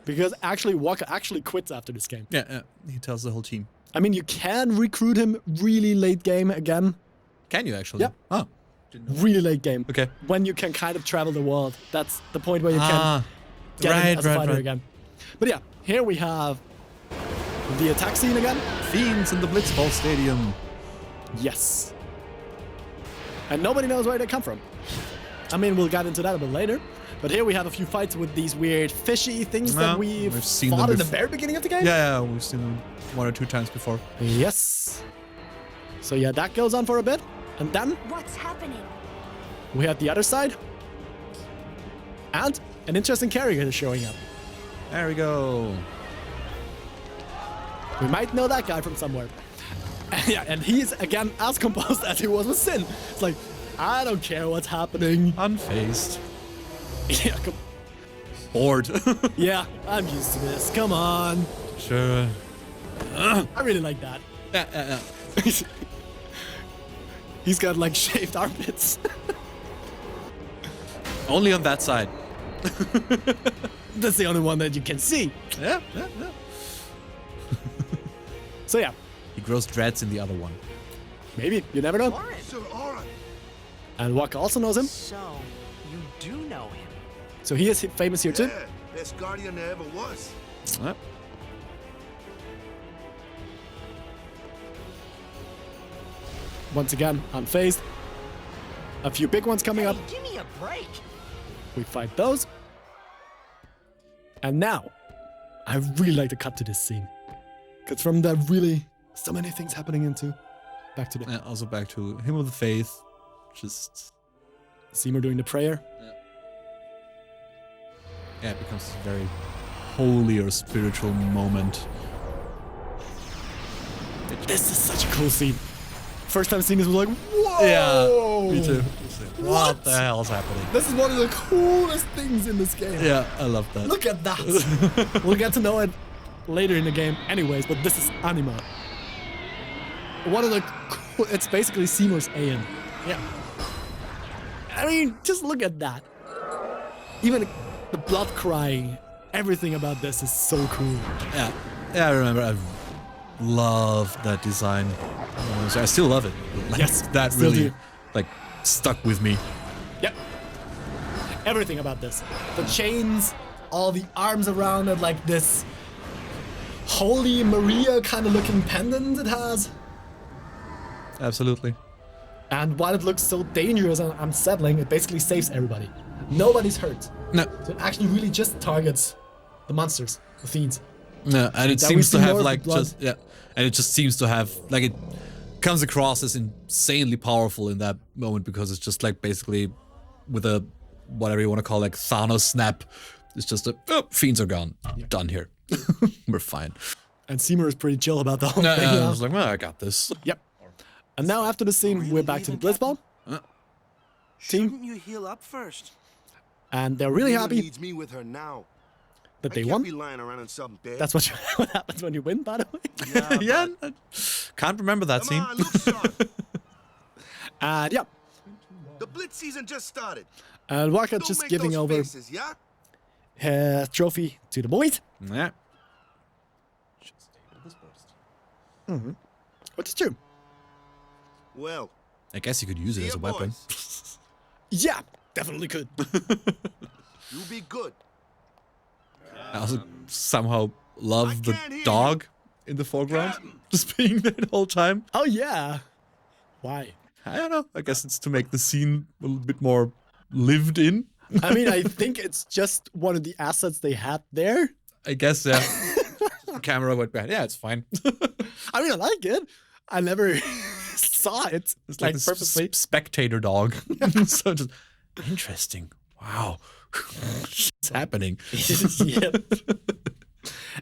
Because actually, Wakkas actually quits after this game. Yeah. He tells the whole team. I mean, you can recruit him really late game again. Can you actually? Yeah. Oh. Really late game. Okay. When you can kind of travel the world. That's the point where you can get him as a fighter again. But yeah, here we have the attack scene again. Fiends in the Blitzball Stadium. Yes. And nobody knows where they come from. I mean, we'll get into that a bit later. But here we have a few fights with these weird fishy things that we've seen fought them in the very beginning of the game. Yeah, we've seen them 1 or 2 times before. Yes. So yeah, that goes on for a bit. And then What's happening? we have the other side. And an interesting character is showing up. There we go. We might know that guy from somewhere. Yeah, and he's again as composed as he was with Sin. It's like, I don't care what's happening. Unfazed. Yeah, Bored. yeah, I'm used to this. Come on. Sure. I really like that. Yeah. He's got like shaved armpits. Only on that side. That's the only one that you can see. Yeah. So yeah, He grows dreads in the other one. maybe. You never know. Sir Aurochs. And Wakka also knows him. So, you do know him. So he is famous here too. Yeah, best guardian there ever was. Yep. Once again, unfazed. A few big ones coming up. Give me a break. We fight those. And now, I really like to cut to this scene. Because from that really, so many things happening into. Back to the And also back to him of the faith. Just Seymour doing the prayer. yeah, it becomes a very holy or spiritual moment. This is such a cool scene. First time seeing this was like, whoa! Yeah, me too. What? the hell's happening? This is one of the coolest things in this game. Yeah, I love that. Look at that. We'll get to know it later in the game anyways, but this is anima. One of the cool, it's basically Seymour's Aeon. Yeah. I mean, just look at that. Even the blood crying, everything about this is so cool. Yeah, I remember. I love that design. So I still love it. Like, Yes, that still really do. like stuck with me. Yep. Everything about this. The chains, all the arms around it, like this Holy Maria kind of looking pendant it has. Absolutely. And while it looks so dangerous and unsettling, it basically saves everybody. Nobody's hurt. No, So it actually really just targets the monsters, the fiends. no, and it That we seems to see have more of the like blood. just and it just seems to have like it comes across as insanely powerful in that moment because it's just like basically with a whatever you want to call like Thanos snap. It's just a fiends are gone, done here, we're fine. And Seymour is pretty chill about the whole No, thing. I now. was like, well, I got this. Yep. And now after the scene, we're back to the Blitzball team, Shouldn't you heal up first? and they're really Luna happy needs me with her now. that I they can't won. be lying around in some bed. That's what, what happens when you win, by the way. yeah, Yeah, but- can't remember that Come scene. on, look sharp. And yeah, The Blitz season just started. and Wakka Don't just make giving those over faces, yeah? his trophy to the boys. Yeah. Which is true. Well, I guess you could use it see as a ya, weapon. boys. Yeah, definitely could. You be good. I also somehow love I the can't hear you. dog in the foreground, just being there the whole time. Oh yeah. Why? I don't know. I guess it's to make the scene a little bit more lived in. I mean, I think it's just one of the assets they had there. I guess, yeah. The camera went bad. Yeah, it's fine. I mean, I like it. I never saw it. It's like this purposely. spectator dog. So just interesting. Wow. It's happening. Yep.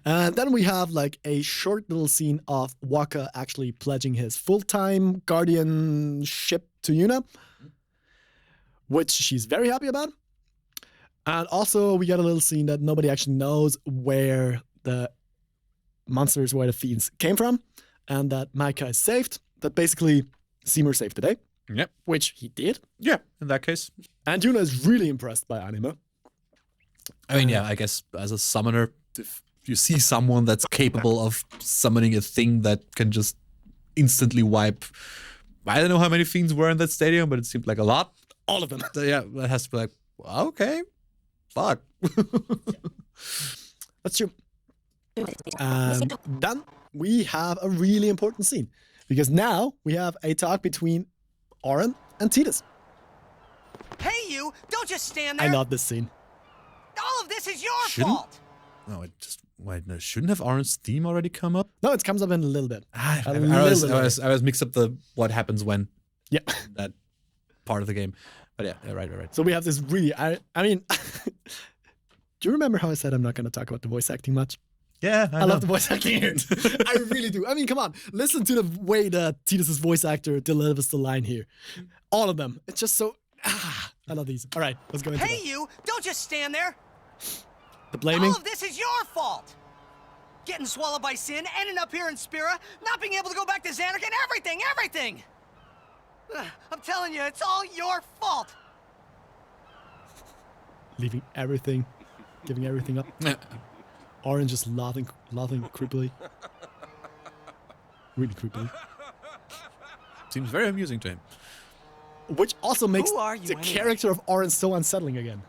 And then we have like a short little scene of Wakka actually pledging his full-time guardianship to Yuna, which she's very happy about. And also we got a little scene that nobody actually knows where the monsters, where the fiends came from, and that Micah is saved. That basically Seymour saved the day, Yep. which he did. Yeah, in that case. And Yuna is really impressed by Anima. I mean, yeah, I guess as a summoner, if you see someone that's capable of summoning a thing that can just instantly wipe, I don't know how many fiends were in that stadium, but it seemed like a lot. All of them. So yeah, that has to be like, okay, fuck. That's true. And then we have a really important scene, because now we have a talk between Auron and Tidus. Hey, you! Don't just stand I there. love this scene. All of this is your Shouldn't- fault. No, it just wait. No, shouldn't have Aaron's theme already come up? No, it comes up in a little bit. I A little bit. was mixed up the what happens when Yeah. that part of the game. But yeah, right. So we have this really. I mean, do you remember how I said I'm not going to talk about the voice acting much? Yeah, I love the voice acting here. I really do. I mean, come on. Listen to the way that Tidus' voice actor delivers the line here. All of them. It's just so. I love these. All right, let's go into Hey, that. you! Don't just stand there. The blaming. All of this is your fault. Getting swallowed by sin, ending up here in Spira, not being able to go back to Xanark, and everything. I'm telling you, it's all your fault. Leaving everything. Giving everything up. Orange just laughing creepily. Really creepily. Seems very amusing to him. Which also makes Who are you the anyway? character of Orange so unsettling again.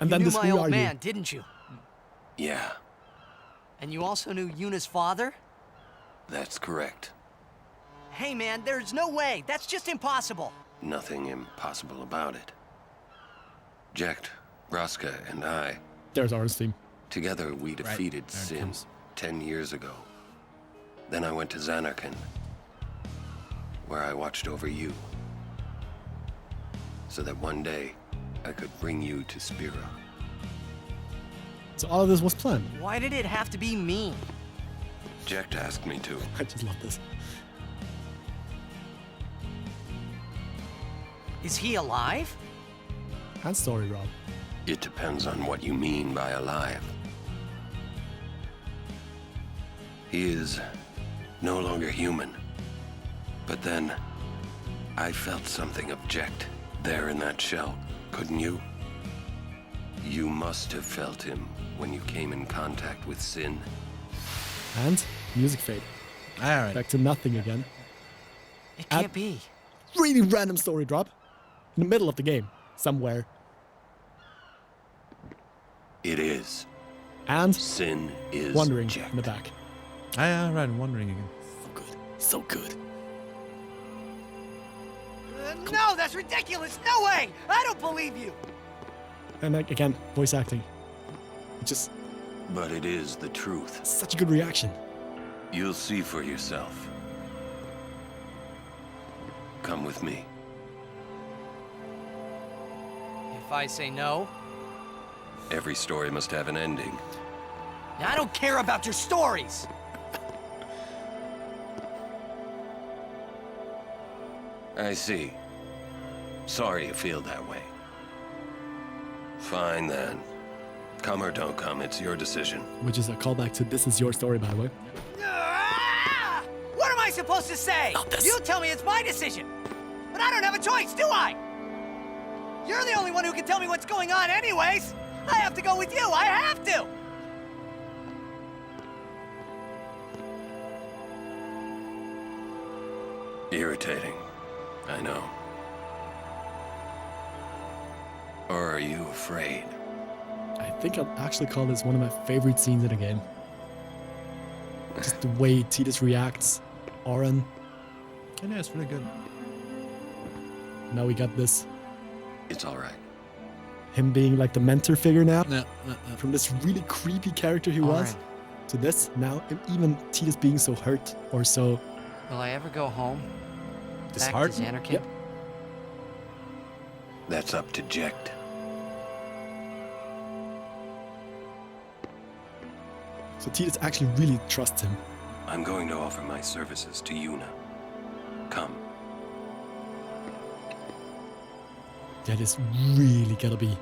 And then You knew this my who old are man, you? didn't you? Yeah, And you also knew Yuna's father? that's correct. Hey, man, there's no way. That's just impossible. Nothing impossible about it. Jekt, Braska, and I, There's Orange's theme. together we defeated there it Sin comes. 10 years ago. Then I went to Xanarkand, where I watched over you. So that one day, I could bring you to Spira. So all of this was planned. Why did it have to be me? Jekt asked me to. I just love this. Is he alive? And story, Rob. It depends on what you mean by alive. He is no longer human. But then, I felt something of Jekt there in that shell, couldn't you? You must have felt him when you came in contact with Sin. And music fade. All right. Back to nothing again. It can't be. Really random story drop. In the middle of the game. Somewhere. It is. And Sin is wandering Jekt. in the back. Yeah, right. I'm wondering again. So good. So good. No, that's ridiculous. No way. I don't believe you. And like, again, voice acting. It's just But it is the truth. such a good reaction. You'll see for yourself. Come with me. If I say no, Every story must have an ending. I don't care about your stories. I see. Sorry you feel that way. Fine then. Come or don't come, it's your decision. Which is a callback to This Is Your Story, by the way. Ah! What am I supposed to say? Not this. You tell me it's my decision. But I don't have a choice, do I? You're the only one who can tell me what's going on anyways. I have to go with you. I have to. Irritating. I know. Or are you afraid? I think I'll actually call this one of my favorite scenes in the game. Just the way Tidus reacts. Auron. Yeah, it's really good. Now we got this. It's alright. Him being like the mentor figure now. Yeah. From this really creepy character he was. Auron. To this. Now even Tidus being so hurt or so. Will I ever go home? This Back hard? to Xanarkand? Yep. That's up to Jekt. So Tidus actually really trusts him. I'm going to offer my services to Yuna. Come. That is really gonna be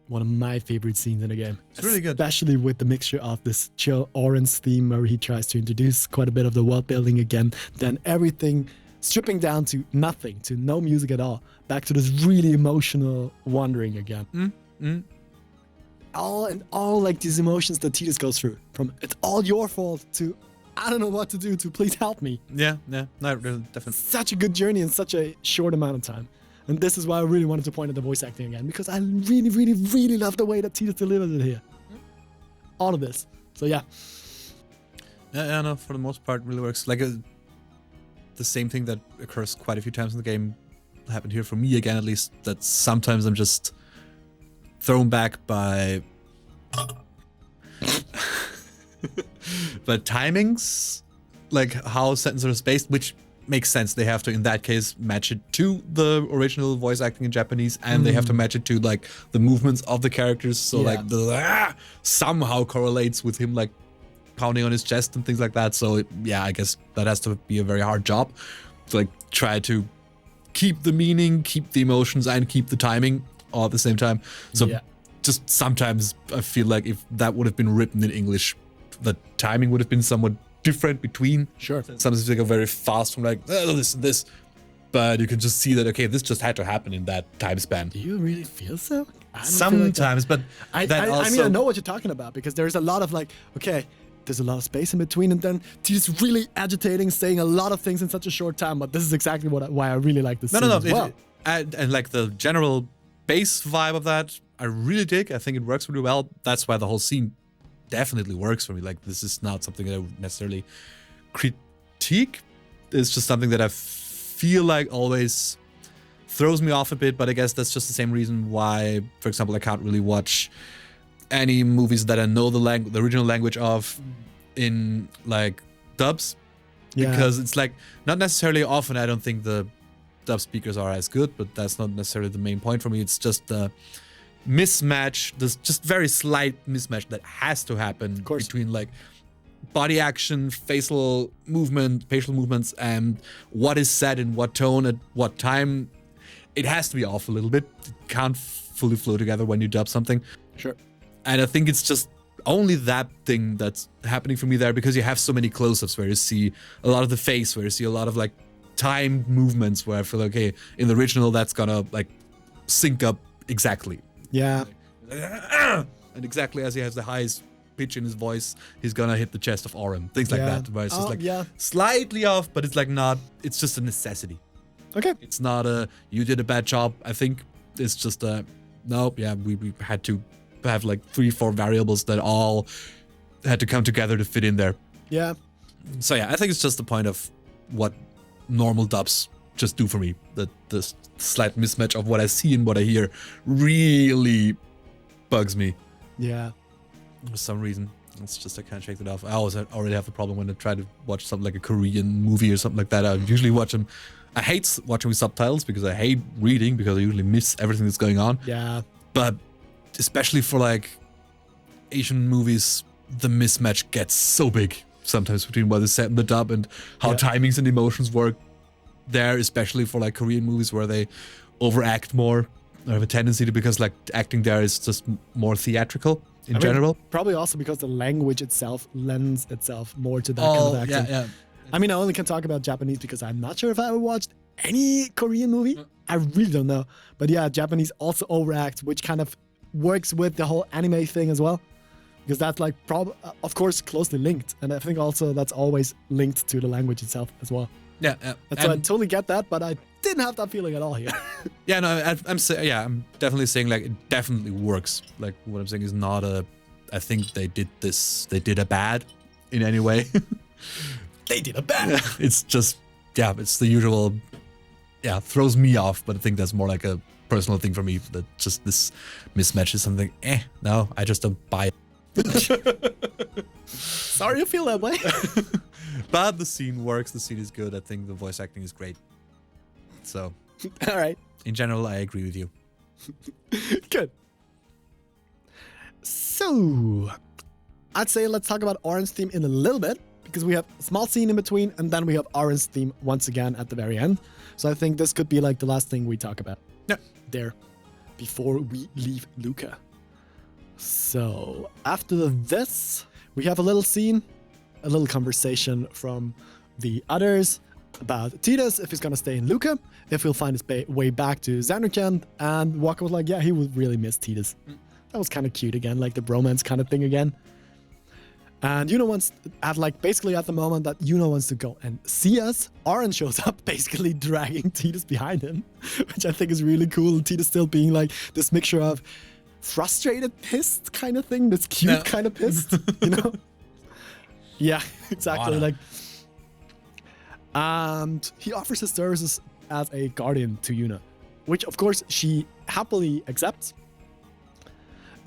one of my favorite scenes in the game. It's really good. Especially with the mixture of this chill orange theme where he tries to introduce quite a bit of the world building again, then everything stripping down to nothing, to no music at all, back to this really emotional wandering again. All like these emotions that Tidus goes through, from it's all your fault to I don't know what to do to please help me. Yeah. No, definitely. Such a good journey in such a short amount of time. And this is why I really wanted to point at the voice acting again, because I really, really, really love the way that Tidus delivers it here. All of this. So yeah. Yeah, no, for the most part, really works. Like the same thing that occurs quite a few times in the game happened here for me again, at least. That sometimes I'm just thrown back by timings, like how sentences are spaced, which makes sense. They have to, in that case, match it to the original voice acting in Japanese, and they have to match it to like the movements of the characters. So like the somehow correlates with him like pounding on his chest and things like that. So yeah, I guess that has to be a very hard job to like try to keep the meaning, keep the emotions, and keep the timing all at the same time. So just sometimes I feel like if that would have been written in English, the timing would have been somewhat different between. Sure. Sometimes they go very fast from like, oh, this and this. But you can just see that, okay, this just had to happen in that time span. Do you really feel so? I don't Sometimes, feel like but that. I mean, I know what you're talking about, because there's a lot of like, okay, there's a lot of space in between, and then he's really agitating, saying a lot of things in such a short time. But this is exactly why I really like this scene as well. And like the general bass vibe of that, I really dig. I think it works really well. That's why the whole scene definitely works for me. Like, this is not something that I would necessarily critique. It's just something that I feel like always throws me off a bit, but I guess that's just the same reason why, for example, I can't really watch any movies that I know the original language of in like dubs, because it's like not necessarily often I don't think the dub speakers are as good, but that's not necessarily the main point for me. It's just the mismatch, this just very slight mismatch that has to happen between like body action, facial movements, and what is said in what tone at what time. It has to be off a little bit. It can't fully flow together when you dub something. Sure. And I think it's just only that thing that's happening for me there, because you have so many close-ups where you see a lot of the face, where you see a lot of like timed movements, where I feel like, okay, in the original that's gonna like sync up exactly. Yeah. And exactly as he has the highest pitch in his voice, he's gonna hit the chest of Aurum. Things like that, where it's just like slightly off, but it's like not, it's just a necessity. Okay. It's not a, you did a bad job. I think it's just a, no, yeah, we had to have like 3-4 variables that all had to come together to fit in there. Yeah. So yeah, I think it's just the point of what normal dubs just do for me. That the slight mismatch of what I see and what I hear really bugs me. Yeah. For some reason. It's just I can't shake it off. I already have a problem when I try to watch something like a Korean movie or something like that. I usually watch them. I hate watching with subtitles because I hate reading, because I usually miss everything that's going on. Yeah. But especially for like Asian movies, the mismatch gets so big sometimes between what is said in the dub and how timings and emotions work there, especially for like Korean movies where they overact more. I have a tendency to, because like acting there is just more theatrical in general. Probably also because the language itself lends itself more to that kind of acting. Yeah. I mean, I only can talk about Japanese because I'm not sure if I ever watched any Korean movie. I really don't know. But yeah, Japanese also overacts, which kind of works with the whole anime thing as well. Because that's like, of course, closely linked. And I think also that's always linked to the language itself as well. Yeah. So I totally get that, but I didn't have that feeling at all here. Yeah, no, I'm definitely saying like it definitely works. Like what I'm saying is not I think they did a bad in any way. They did a bad. It's just, it's the usual, throws me off, but I think that's more like a personal thing for me, that just this mismatch is something, no, I just don't buy it. Sorry you feel that way. But the scene works, the scene is good, I think the voice acting is great. So, all right. In general, I agree with you. Good. So, I'd say let's talk about Auron's theme in a little bit, because we have a small scene in between, and then we have Auron's theme once again at the very end. So I think this could be like the last thing we talk about. Yeah. There, before we leave Luca. So, after this, we have a little scene, a little conversation from the others about Tidus, if he's gonna stay in Luca, if he'll find his way back to Xanarkand, and Wakka was like, yeah, he would really miss Tidus. That was kind of cute again, like the bromance kind of thing again. And Yuno wants, basically at the moment that Yuno wants to go and see us, Auron shows up basically dragging Tidus behind him, which I think is really cool. Tidus still being like this mixture of frustrated, pissed kind of thing, this cute kind of pissed, you know? Yeah, exactly. Like, and he offers his services as a guardian to Yuno, which of course she happily accepts.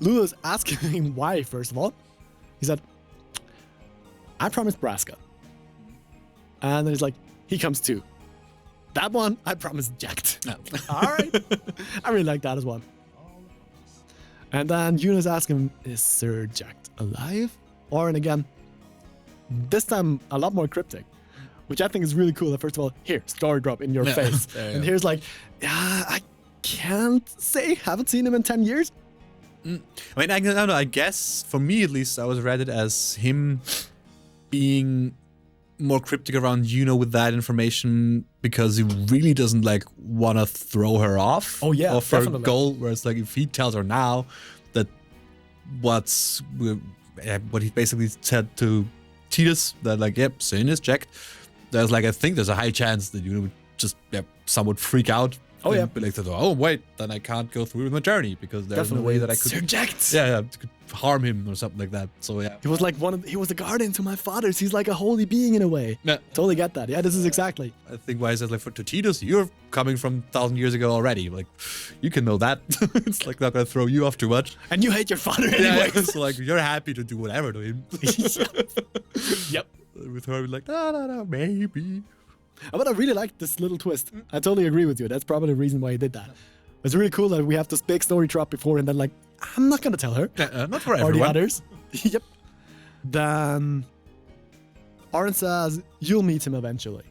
Lula's asking him why, first of all. He said, I promised Braska. And then he's like, he comes too. That one, I promised Jacked. No. All right. I really like that as well. And then Yuna's asking him, is Sir Jacked alive? Or, and again, this time a lot more cryptic, which I think is really cool. That first of all, here, story drop in your face. There you And go. here's like, yeah, I can't say, haven't seen him in 10 years. I mean, I don't know. I guess for me at least, I was read it as him being more cryptic around Yuna with that information because he really doesn't like want to throw her off. Oh, yeah, of her definitely. goal. Whereas like if he tells her now that what he basically said to Tidus that like, yep, Sin is checked. There's like I think there's a high chance that Yuna would just some would freak out. Oh, and yeah. be like, oh wait, then I can't go through with my journey because there's no way that I could. Sir Jacked. Yeah, could harm him or something like that. So yeah. He was like he was a guardian to my fathers. He's like a holy being in a way. Yeah. Totally get that. Yeah, this is exactly. I think why is it like for Tidus, you're coming from 1,000 years ago already. Like, you can know that. It's like not gonna throw you off too much. And you hate your father Yeah, anyway. so like you're happy to do whatever to him. Yep. With her, like, no, maybe. But I really like this little twist. I totally agree with you. That's probably the reason why he did that. It's really cool that we have this big story drop before and then like, I'm not gonna tell her. Not for Or the everyone. others. Yep. Then Oren says, you'll meet him eventually.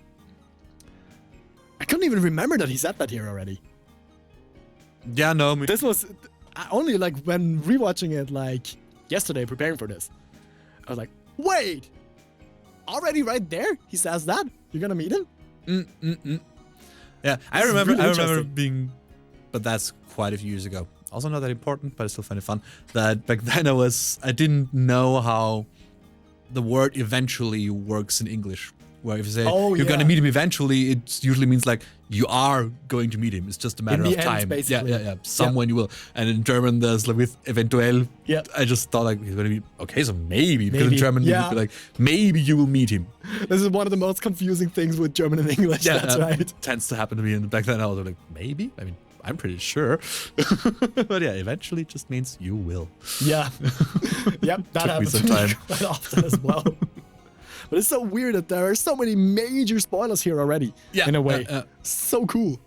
I couldn't even remember that he said that here already. Yeah, no. I mean, This was only like when rewatching it like yesterday, preparing for this. I was like, wait, already right there? He says that? You're gonna meet him? yeah, I is remember. really I remember interesting. being, but that's quite a few years ago. Also not that important, but I still find it fun. That back then I didn't know how the word eventually works in English. Where if you say Oh, you're gonna yeah. meet him eventually, it usually means like you are going to meet him. It's just a matter the of end, time. basically. Yeah. Someone you will. And in German, there's like with eventuell. Yeah. I just thought like he's gonna be okay. So maybe because in Maybe, German yeah. you'd be like maybe you will meet him. This is one of the most confusing things with German and English. That's right. Tends to happen to me. And back then I was like maybe. I mean, I'm pretty sure. But yeah, eventually just means you will. Yeah. Yep, that Took me happens some to me time. quite often as well. But it's so weird that there are so many major spoilers here already. Yeah, In a way. So cool.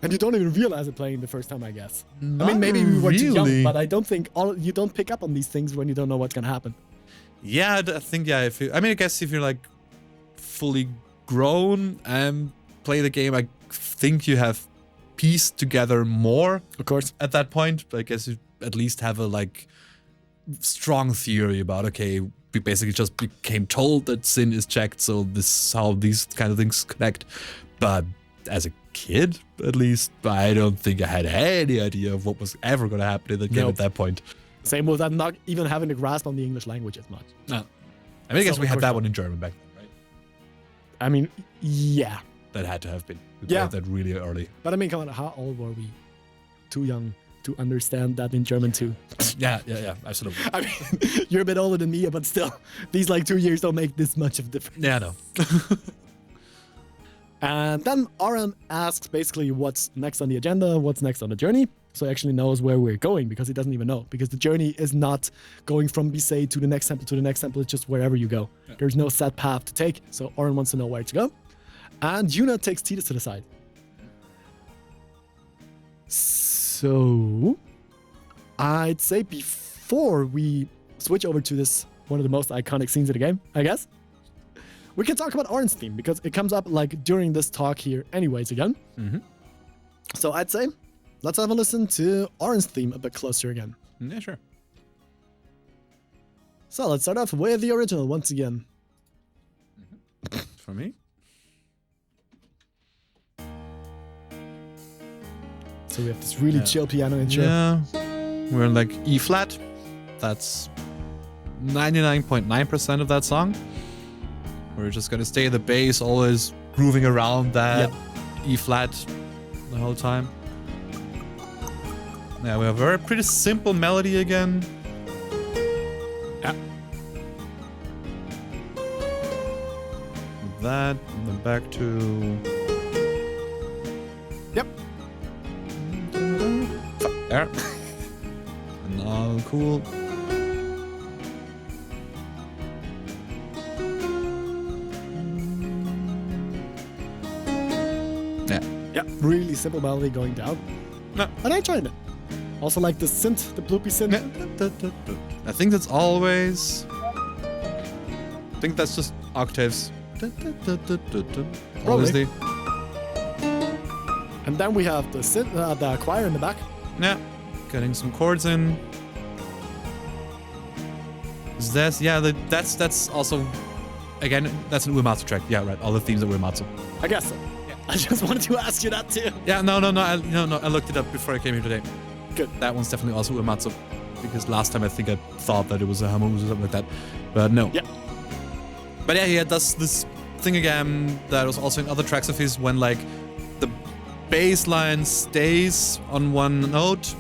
And you don't even realize it playing the first time, I guess. I mean, maybe we were too young, really. but I don't think you don't pick up on these things when you don't know what's gonna happen. Yeah, I think I guess if you're like fully grown and play the game, I think you have pieced together more Of course. at that point. But I guess you at least have a like strong theory about okay, we basically just became told that Sin is checked, so this is how these kind of things connect. But as a kid, at least, I don't think I had any idea of what was ever going to happen in the game Nope. at that point. Same with that, not even having a grasp on the English language as much. No. I mean, I guess So, we of had course that not. one in German back then, right? I mean, yeah. That had to have been. We Yeah. played that really early. But I mean, come on, how old were we? Too young to understand that in German too. Yeah, absolutely. I mean, you're a bit older than me, but still, these like 2 years don't make this much of a difference. Yeah, no. And then Oren asks basically what's next on the agenda, what's next on the journey. So he actually knows where we're going because he doesn't even know. Because the journey is not going from Besaid to the next temple to the next temple. It's just wherever you go. Yeah. There's no set path to take. So Oren wants to know where to go. And Yuna takes Tidus to the side. So I'd say before we switch over to this, one of the most iconic scenes of the game, I guess, we can talk about Oren's theme because it comes up like during this talk here anyways again. Mm-hmm. So I'd say let's have a listen to Oren's theme a bit closer again. Yeah, sure. So let's start off with the original once again. For me? So we have this really chill piano intro. Yeah. We're in like E flat. That's 99.9% of that song. We're just gonna stay in the bass, always grooving around that E flat the whole time. Yeah, we have a very pretty simple melody again. Yeah. With that, and then back to Yep. there. And now So cool. Yeah. Yeah, really simple melody going down. No. And I enjoyed it. Also like the synth, the bloopy synth. I think that's always. I think that's just octaves. Obviously. And then we have the synth, the choir in the back. Yeah. Getting some chords in. Is this? Yeah, that's also. Again, that's an Uematsu track. Yeah, right. All the themes are Uematsu. I guess so. Yeah. I just wanted to ask you that too. Yeah, no. I looked it up before I came here today. Good. That one's definitely also Uematsu. Because last time I think I thought that it was a Hamu or something like that. But no. Yeah. But yeah, he does this thing again that was also in other tracks of his when like the bass line stays on one note,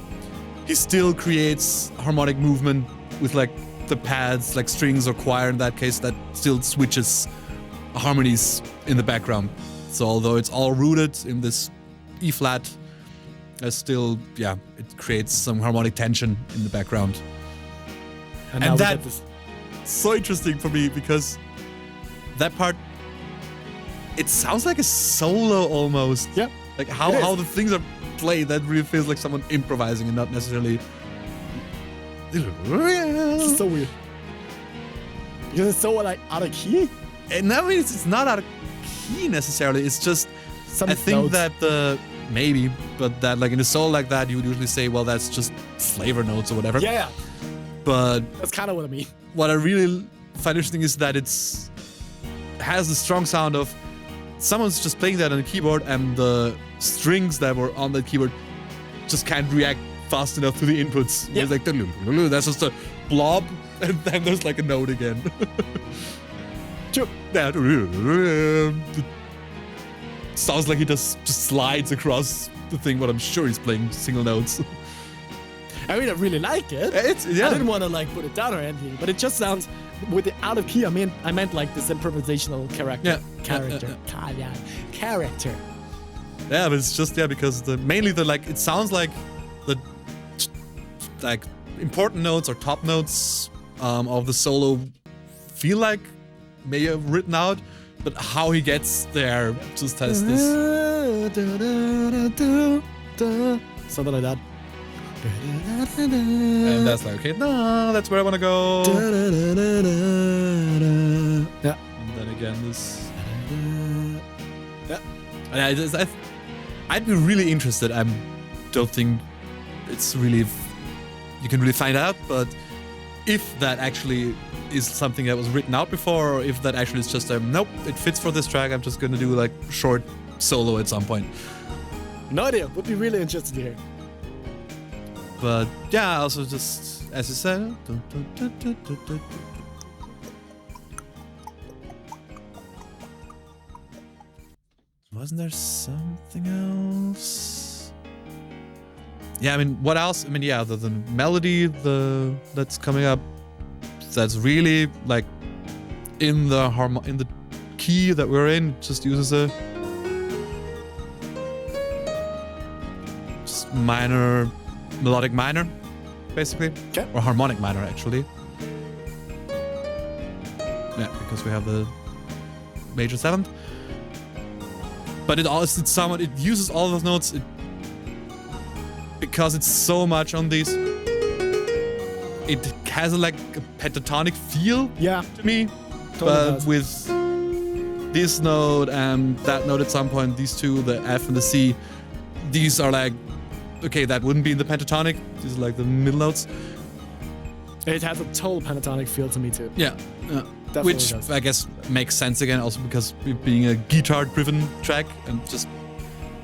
he still creates harmonic movement with like the pads, like strings or choir in that case, that still switches harmonies in the background. So although it's all rooted in this E flat, still, yeah, it creates some harmonic tension in the background. And now we get that's this. so interesting for me because that part, it sounds like a solo almost. Yeah. Like It is. how the things are played, that really feels like someone improvising and not necessarily. It's so weird. Because it's so like out of key. And I mean, it's not out of key necessarily. It's just, Some I think notes. that maybe, but that like in a solo like that, you would usually say, well, that's just flavor notes or whatever. Yeah, But that's kind of what I mean. what I really find interesting is that has the strong sound of someone's just playing that on the keyboard and the strings that were on that keyboard just can't react fast enough to the inputs. Yeah. It's like that's just a blob and then there's like a note again. True. That sounds like he just slides across the thing, but I'm sure he's playing single notes. I mean, I really like it. Yeah. I didn't want to like put it down or anything, but it just sounds with the out of key. I meant like this improvisational character. Yeah. Character. Character. Yeah, but it's just because mainly it sounds like the like important notes or top notes of the solo feel like may have written out, but how he gets there just has this. Something like that. And that's like, okay, no, that's where I want to go. Yeah. And then again, this. Yeah. And I'd be really interested. I don't think it's really. You can really find out, but if that actually is something that was written out before, or if that actually is just nope, it fits for this track. I'm just gonna do like short solo at some point. No idea. Would be really interested to hear. But yeah, also just as you said. Wasn't there something else? Yeah, I mean, what else? I mean, yeah, the melody, that's coming up, that's really like in the key that we're in. Just uses a just minor, melodic minor, basically, Okay. or harmonic minor actually. Yeah, because we have the major seventh. But it uses all those notes because it's so much on these. It has like a pentatonic feel Yeah. to me, Totally but does. with this note and that note at some point, these two, the F and the C, these are like, okay, that wouldn't be in the pentatonic. These are like the middle notes. It has a total pentatonic feel to me too. Yeah. Definitely Which does. I guess makes sense again, also because it being a guitar-driven track and just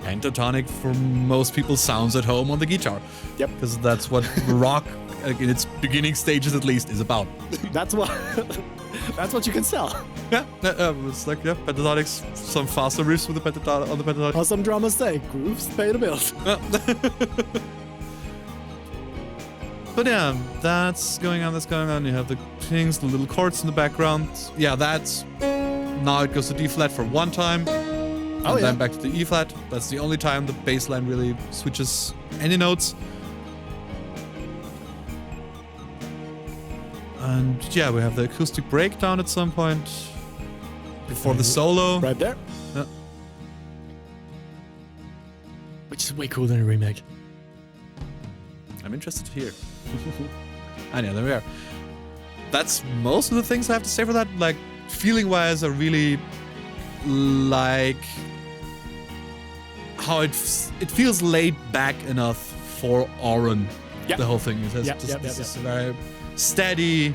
pentatonic for most people sounds at home on the guitar. Yep. Because that's what rock, like in its beginning stages at least, is about. That's what. That's what you can sell. Yeah, it's like pentatonics, some faster riffs with the pentatonic on the pentatonic. Or some drummers say, grooves pay the bills. But yeah, that's going on. You have the things, the little chords in the background. Yeah, that's now it goes to D flat for one time. And Oh, yeah. then back to the E flat. That's the only time the bass line really switches any notes. And yeah, we have the acoustic breakdown at some point before the solo. Right there. Yeah. Which is way cooler than a remake. I'm interested to hear. And yeah, there we are. That's most of the things I have to say for that. Like, feeling-wise, I really like how it feels laid back enough for Auron. Yep. The whole thing. It has this very steady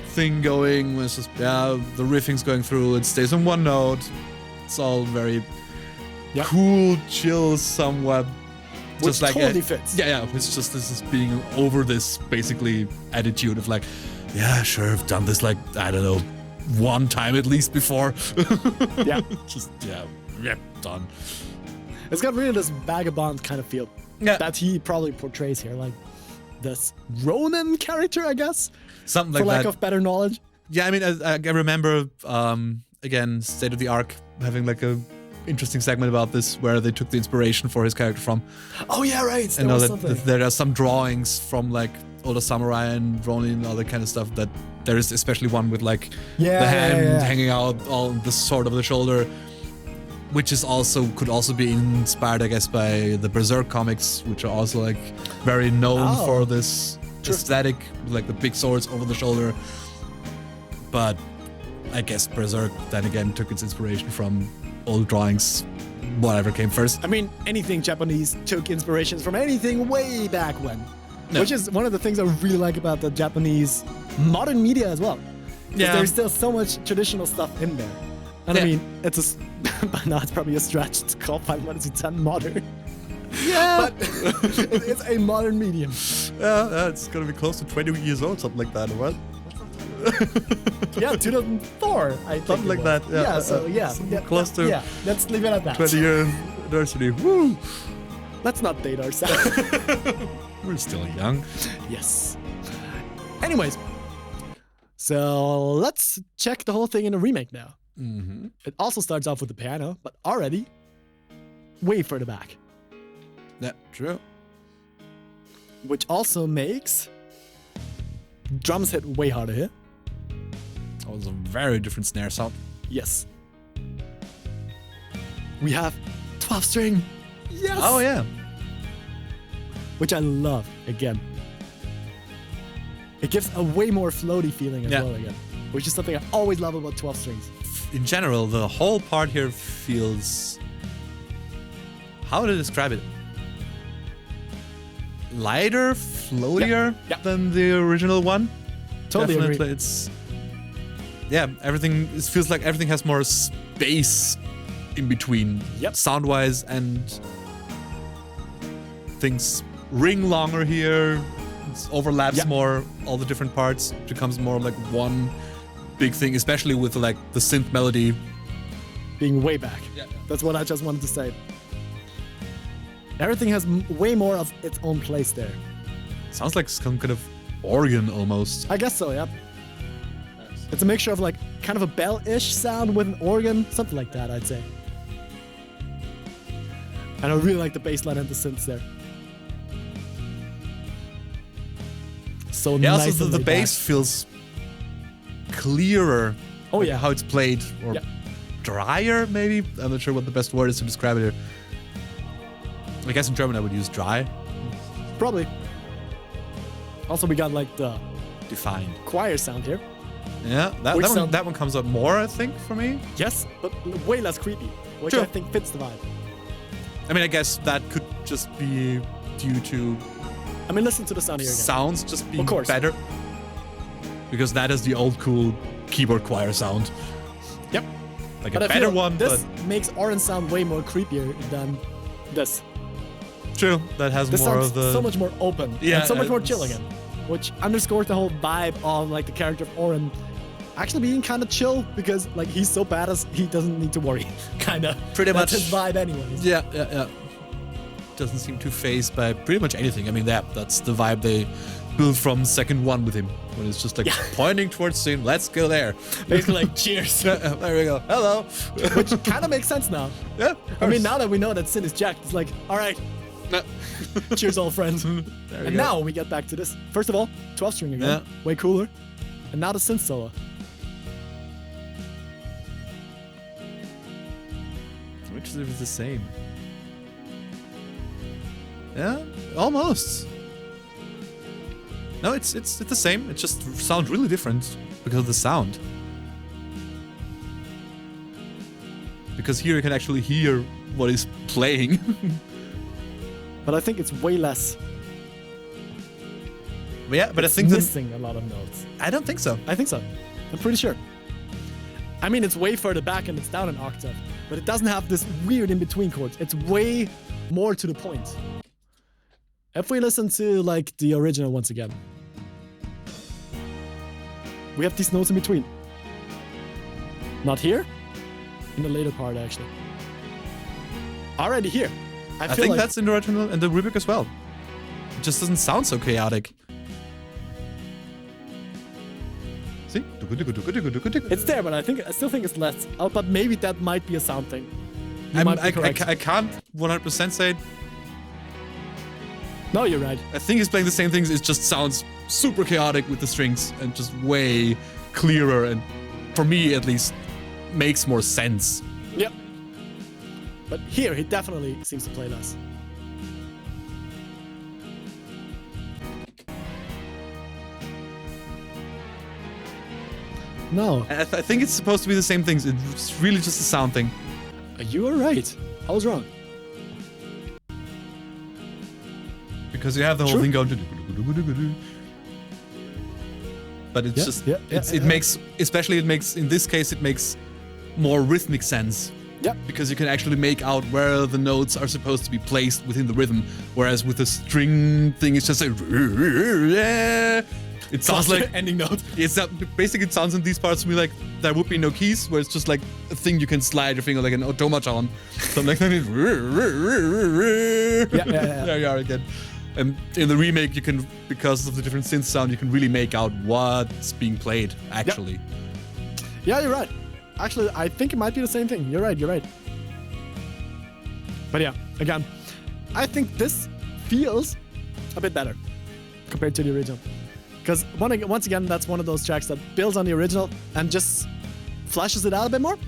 thing going. It's just, the riffing's going through. It stays on one note. It's all very cool, chill, somewhat. Which Just like totally fits. Yeah. It's just this is being over this basically attitude of like, yeah, sure, I've done this like, I don't know, one time at least before. Yeah. Just done. It's got really this vagabond kind of feel that he probably portrays here, like this Ronin character, I guess, Something for like lack that. of better knowledge. Yeah, I mean, I remember, again, State of the Arc having like a interesting segment about this where they took the inspiration for his character from. Oh yeah, right. And know that there are some drawings from like older samurai and Ronin and all that kind of stuff. That there is especially one with like the hand hanging out, all the sword over the shoulder, which is could also be inspired, I guess, by the Berserk comics, which are also like very known for this aesthetic, like the big swords over the shoulder. But I guess Berserk then again took its inspiration from old drawings, whatever came first. I mean, anything Japanese took inspirations from anything way back when. Which is one of the things I really like about the Japanese modern media as well. Yeah. There's still so much traditional stuff in there. And I mean, it's by now it's probably a stretch to call Final Fantasy X modern. Yeah. But it's a modern medium. Yeah, it's gonna be close to 20 years old, something like that, right? Yeah, 2004, I think. Something like that. Yeah, close to. Yeah, let's leave it at that. 20-year anniversary. Woo! Let's not date ourselves. We're still young. Yes. Anyways, so let's check the whole thing in a remake now. Mm-hmm. It also starts off with the piano, but already way further back. Yeah, true. Which also makes drums hit way harder here. That was a very different snare sound. Yes. We have 12 string. Yes. Oh yeah. Which I love again. It gives a way more floaty feeling as well again, which is something I always love about 12 strings. In general, the whole part here feels... How to describe it? Lighter, floatier than the original one. Totally Definitely, agree. it's... Yeah, everything... It feels like everything has more space in between. Yep. Sound-wise, and... Things ring longer here. It overlaps more, all the different parts. It becomes more like one big thing, especially with like the synth melody Being way back. Yeah. That's what I just wanted to say. Everything has way more of its own place there. Sounds like some kind of organ almost. I guess so, yeah. It's a mixture of like kind of a bell-ish sound with an organ, something like that, I'd say. And I really like the bass line and the synths there. So Yeah, nice. also and the laid bass back. feels clearer. Oh, like yeah. how it's played, or Yeah. drier maybe. I'm not sure what the best word is to describe it here. I guess in German I would use dry. Probably. Also, we got like the Defined. choir sound here. Yeah, that one comes up more, I think, for me. Yes, but way less creepy, which True. I think fits the vibe. I mean, I guess that could just be due to I mean, listen to the sound here again. sounds just being Of course. better. Because that is the old cool keyboard choir sound. Yep. Like But a I better feel one, this but makes Auron sound way more creepier than this. true. That has This more sounds of the... so much more open. Yeah, and so much more chill it's- again. Which underscores the whole vibe of like the character of Auron actually being kind of chill because like he's so badass he doesn't need to worry. Kinda. Pretty That's much. his vibe anyways. Yeah. Doesn't seem too phased by pretty much anything. I mean, that's the vibe they built from second one with him. When it's just like pointing towards Sin, let's go there. Basically like cheers. There we go. Hello. Which kind of makes sense now. Yeah. I mean, now that we know that Sin is jacked, it's like, all right, cheers, old friends. There we And go. now we get back to this. First of all, 12 string again. Yeah. Way cooler. And now the synth solo. Which is the same. Yeah, almost. No, it's the same. It just sounds really different because of the sound. Because here you can actually hear what is playing. But I think it's way less. Yeah, but It's I think that missing a lot of notes. I don't think so. I think so. I'm pretty sure. I mean, it's way further back and it's down an octave, but it doesn't have this weird in-between chords. It's way more to the point. If we listen to like the original once again, we have these notes in between. Not here, in the later part actually. Already here. I feel think like that's in the original and the remake as well. It just doesn't sound so chaotic. See? it's there, but I still think it's less. Oh, but maybe that might be a sound thing. You might be correct. I can't 100% say it. No, you're right. I think he's playing the same things. It just sounds super chaotic with the strings and just way clearer and, for me at least, makes more sense. Yep. But here, he definitely seems to play less. No. I think it's supposed to be the same things. It's really just a sound thing. You were right. I was wrong. Because you have the whole True. thing going. But it's it makes, especially in this case, it makes more rhythmic sense. Yep. Because you can actually make out where the notes are supposed to be placed within the rhythm. Whereas with the string thing, it's just like, it sounds like ending note. It's basically, it sounds in these parts to me like there would be no keys, where it's just like a thing you can slide your finger like an automaton. So I'm like, there you are again. And in the remake, you can, because of the different synth sound, you can really make out what's being played actually. Yeah, you're right. Actually, I think it might be the same thing. You're right. But yeah, again, I think this feels a bit better compared to the original. Because once again, that's one of those tracks that builds on the original and just flashes it out a bit more.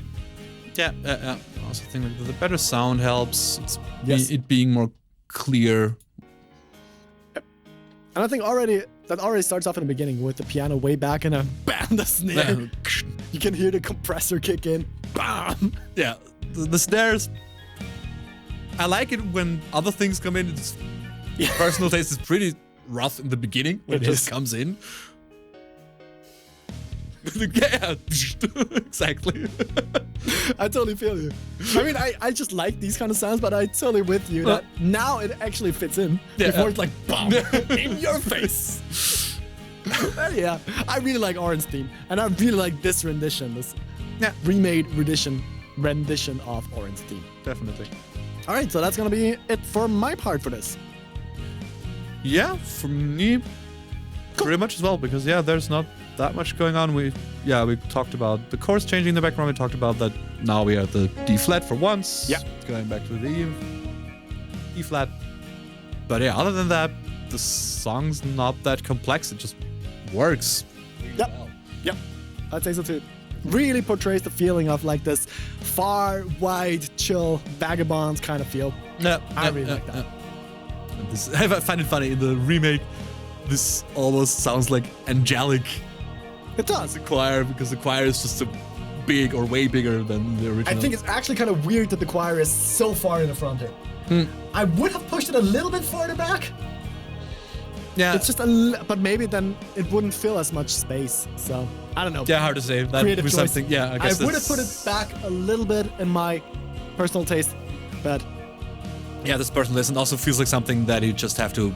Yeah. I also think that the better sound helps. Yes. It being more clear. And I think that already starts off in the beginning with the piano way back and then bam, the snare. You can hear the compressor kick in. Bam! Yeah, the snares. I like it when other things come in. Personal taste is pretty rough in the beginning when it just comes in. Yeah, exactly. I totally feel you. I mean, I just like these kind of sounds, but I totally with you that now it actually fits in. Yeah. Before it's like, BAM! In your face! Yeah, I really like Oren's theme, and I really like this rendition, this remade rendition of Oren's theme. Definitely. All right, so that's gonna be it for my part for this. Yeah, for me, pretty much as well, because there's not that much going on. We talked about the chords changing in the background. We talked about that now we are at the D flat for once. Yeah. Going back to the E flat. But yeah, other than that, the song's not that complex. It just works. Yep. Yep. I'd say so too. Really portrays the feeling of like this far, wide, chill, vagabonds kind of feel. Yeah. I really like that. I find it funny in the remake. This almost sounds like angelic. It does. The choir, because the choir is just so big or way bigger than the original. I think it's actually kind of weird that the choir is so far in the front here. I would have pushed it a little bit farther back. Yeah. It's just but maybe then it wouldn't fill as much space. So I don't know. Yeah, hard to say. That Creative was choice. something. Yeah, I guess I would have put it back a little bit in my personal taste, but yeah, this personal taste also feels like something that you just have to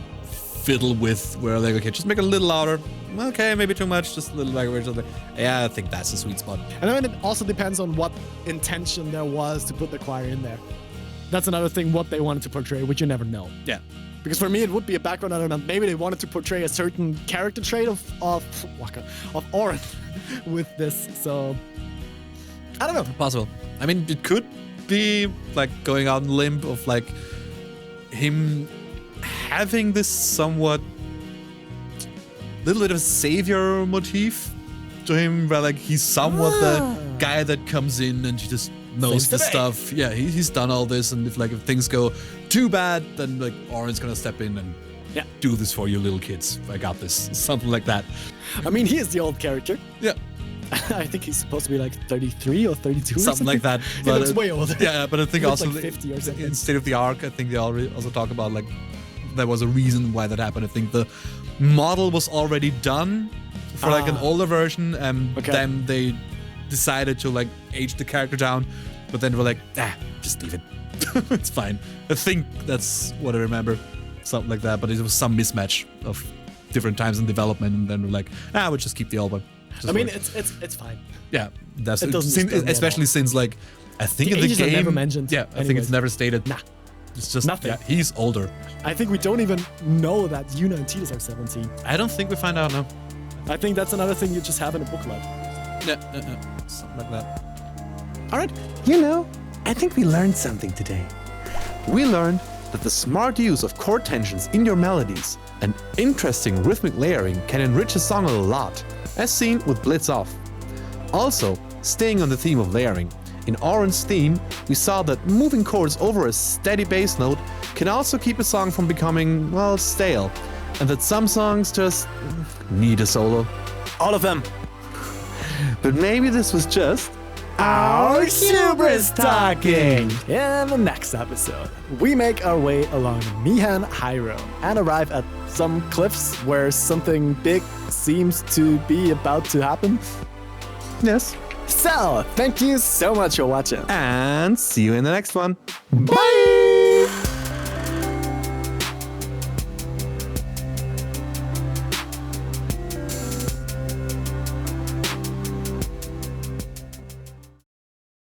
fiddle with, where like, okay, just make it a little louder. Okay, maybe too much, just a little bigger or something. Yeah, I think that's a sweet spot. And I mean, it also depends on what intention there was to put the choir in there. That's another thing, what they wanted to portray, which you never know. Yeah. Because for me, it would be a background element. Maybe they wanted to portray a certain character trait of Oren with this. So I don't know. Possible. I mean, it could be like going out on a limb of like him having this somewhat little bit of a savior motif to him, where like he's somewhat the guy that comes in and he just knows Saves the the day. stuff. Yeah, he's done all this, and if things go too bad, then like Oren's gonna step in and do this for you little kids. I got this. Something like that. I mean, he is the old character. Yeah. I think he's supposed to be like 33 or 32 or Something like that. He looks way older. Yeah, but I think He looks also like 50 or something. in State of the Arc, I think they also talk about like there was a reason why that happened. I think the model was already done for like an older version, and then they decided to like age the character down, but then we're like, just leave it. It's fine. I think that's what I remember. Something like that, but it was some mismatch of different times in development, and then we're like, we'll just keep the old one. I mean, it's fine. Yeah, that's It doesn't disturb me at especially all. since like I think The in the ages are game never mentioned Yeah, I think anyways. it's never stated. Nah. It's just Nothing. Yeah, he's older. I think we don't even know that Yuna and Tidus are 17. I don't think we find out now. I think that's another thing you just have in a book club. Yeah, something like that. All right. I think we learned something today. We learned that the smart use of chord tensions in your melodies and interesting rhythmic layering can enrich a song a lot, as seen with Blitz Off. Also, staying on the theme of layering, in Oren's theme, we saw that moving chords over a steady bass note can also keep a song from becoming, well, stale, and that some songs just need a solo. All of them. But maybe this was just Our hubris talking! In the next episode, we make our way along Nihan High Road and arrive at some cliffs where something big seems to be about to happen. yes. So, thank you so much for watching. And see you in the next one. Bye!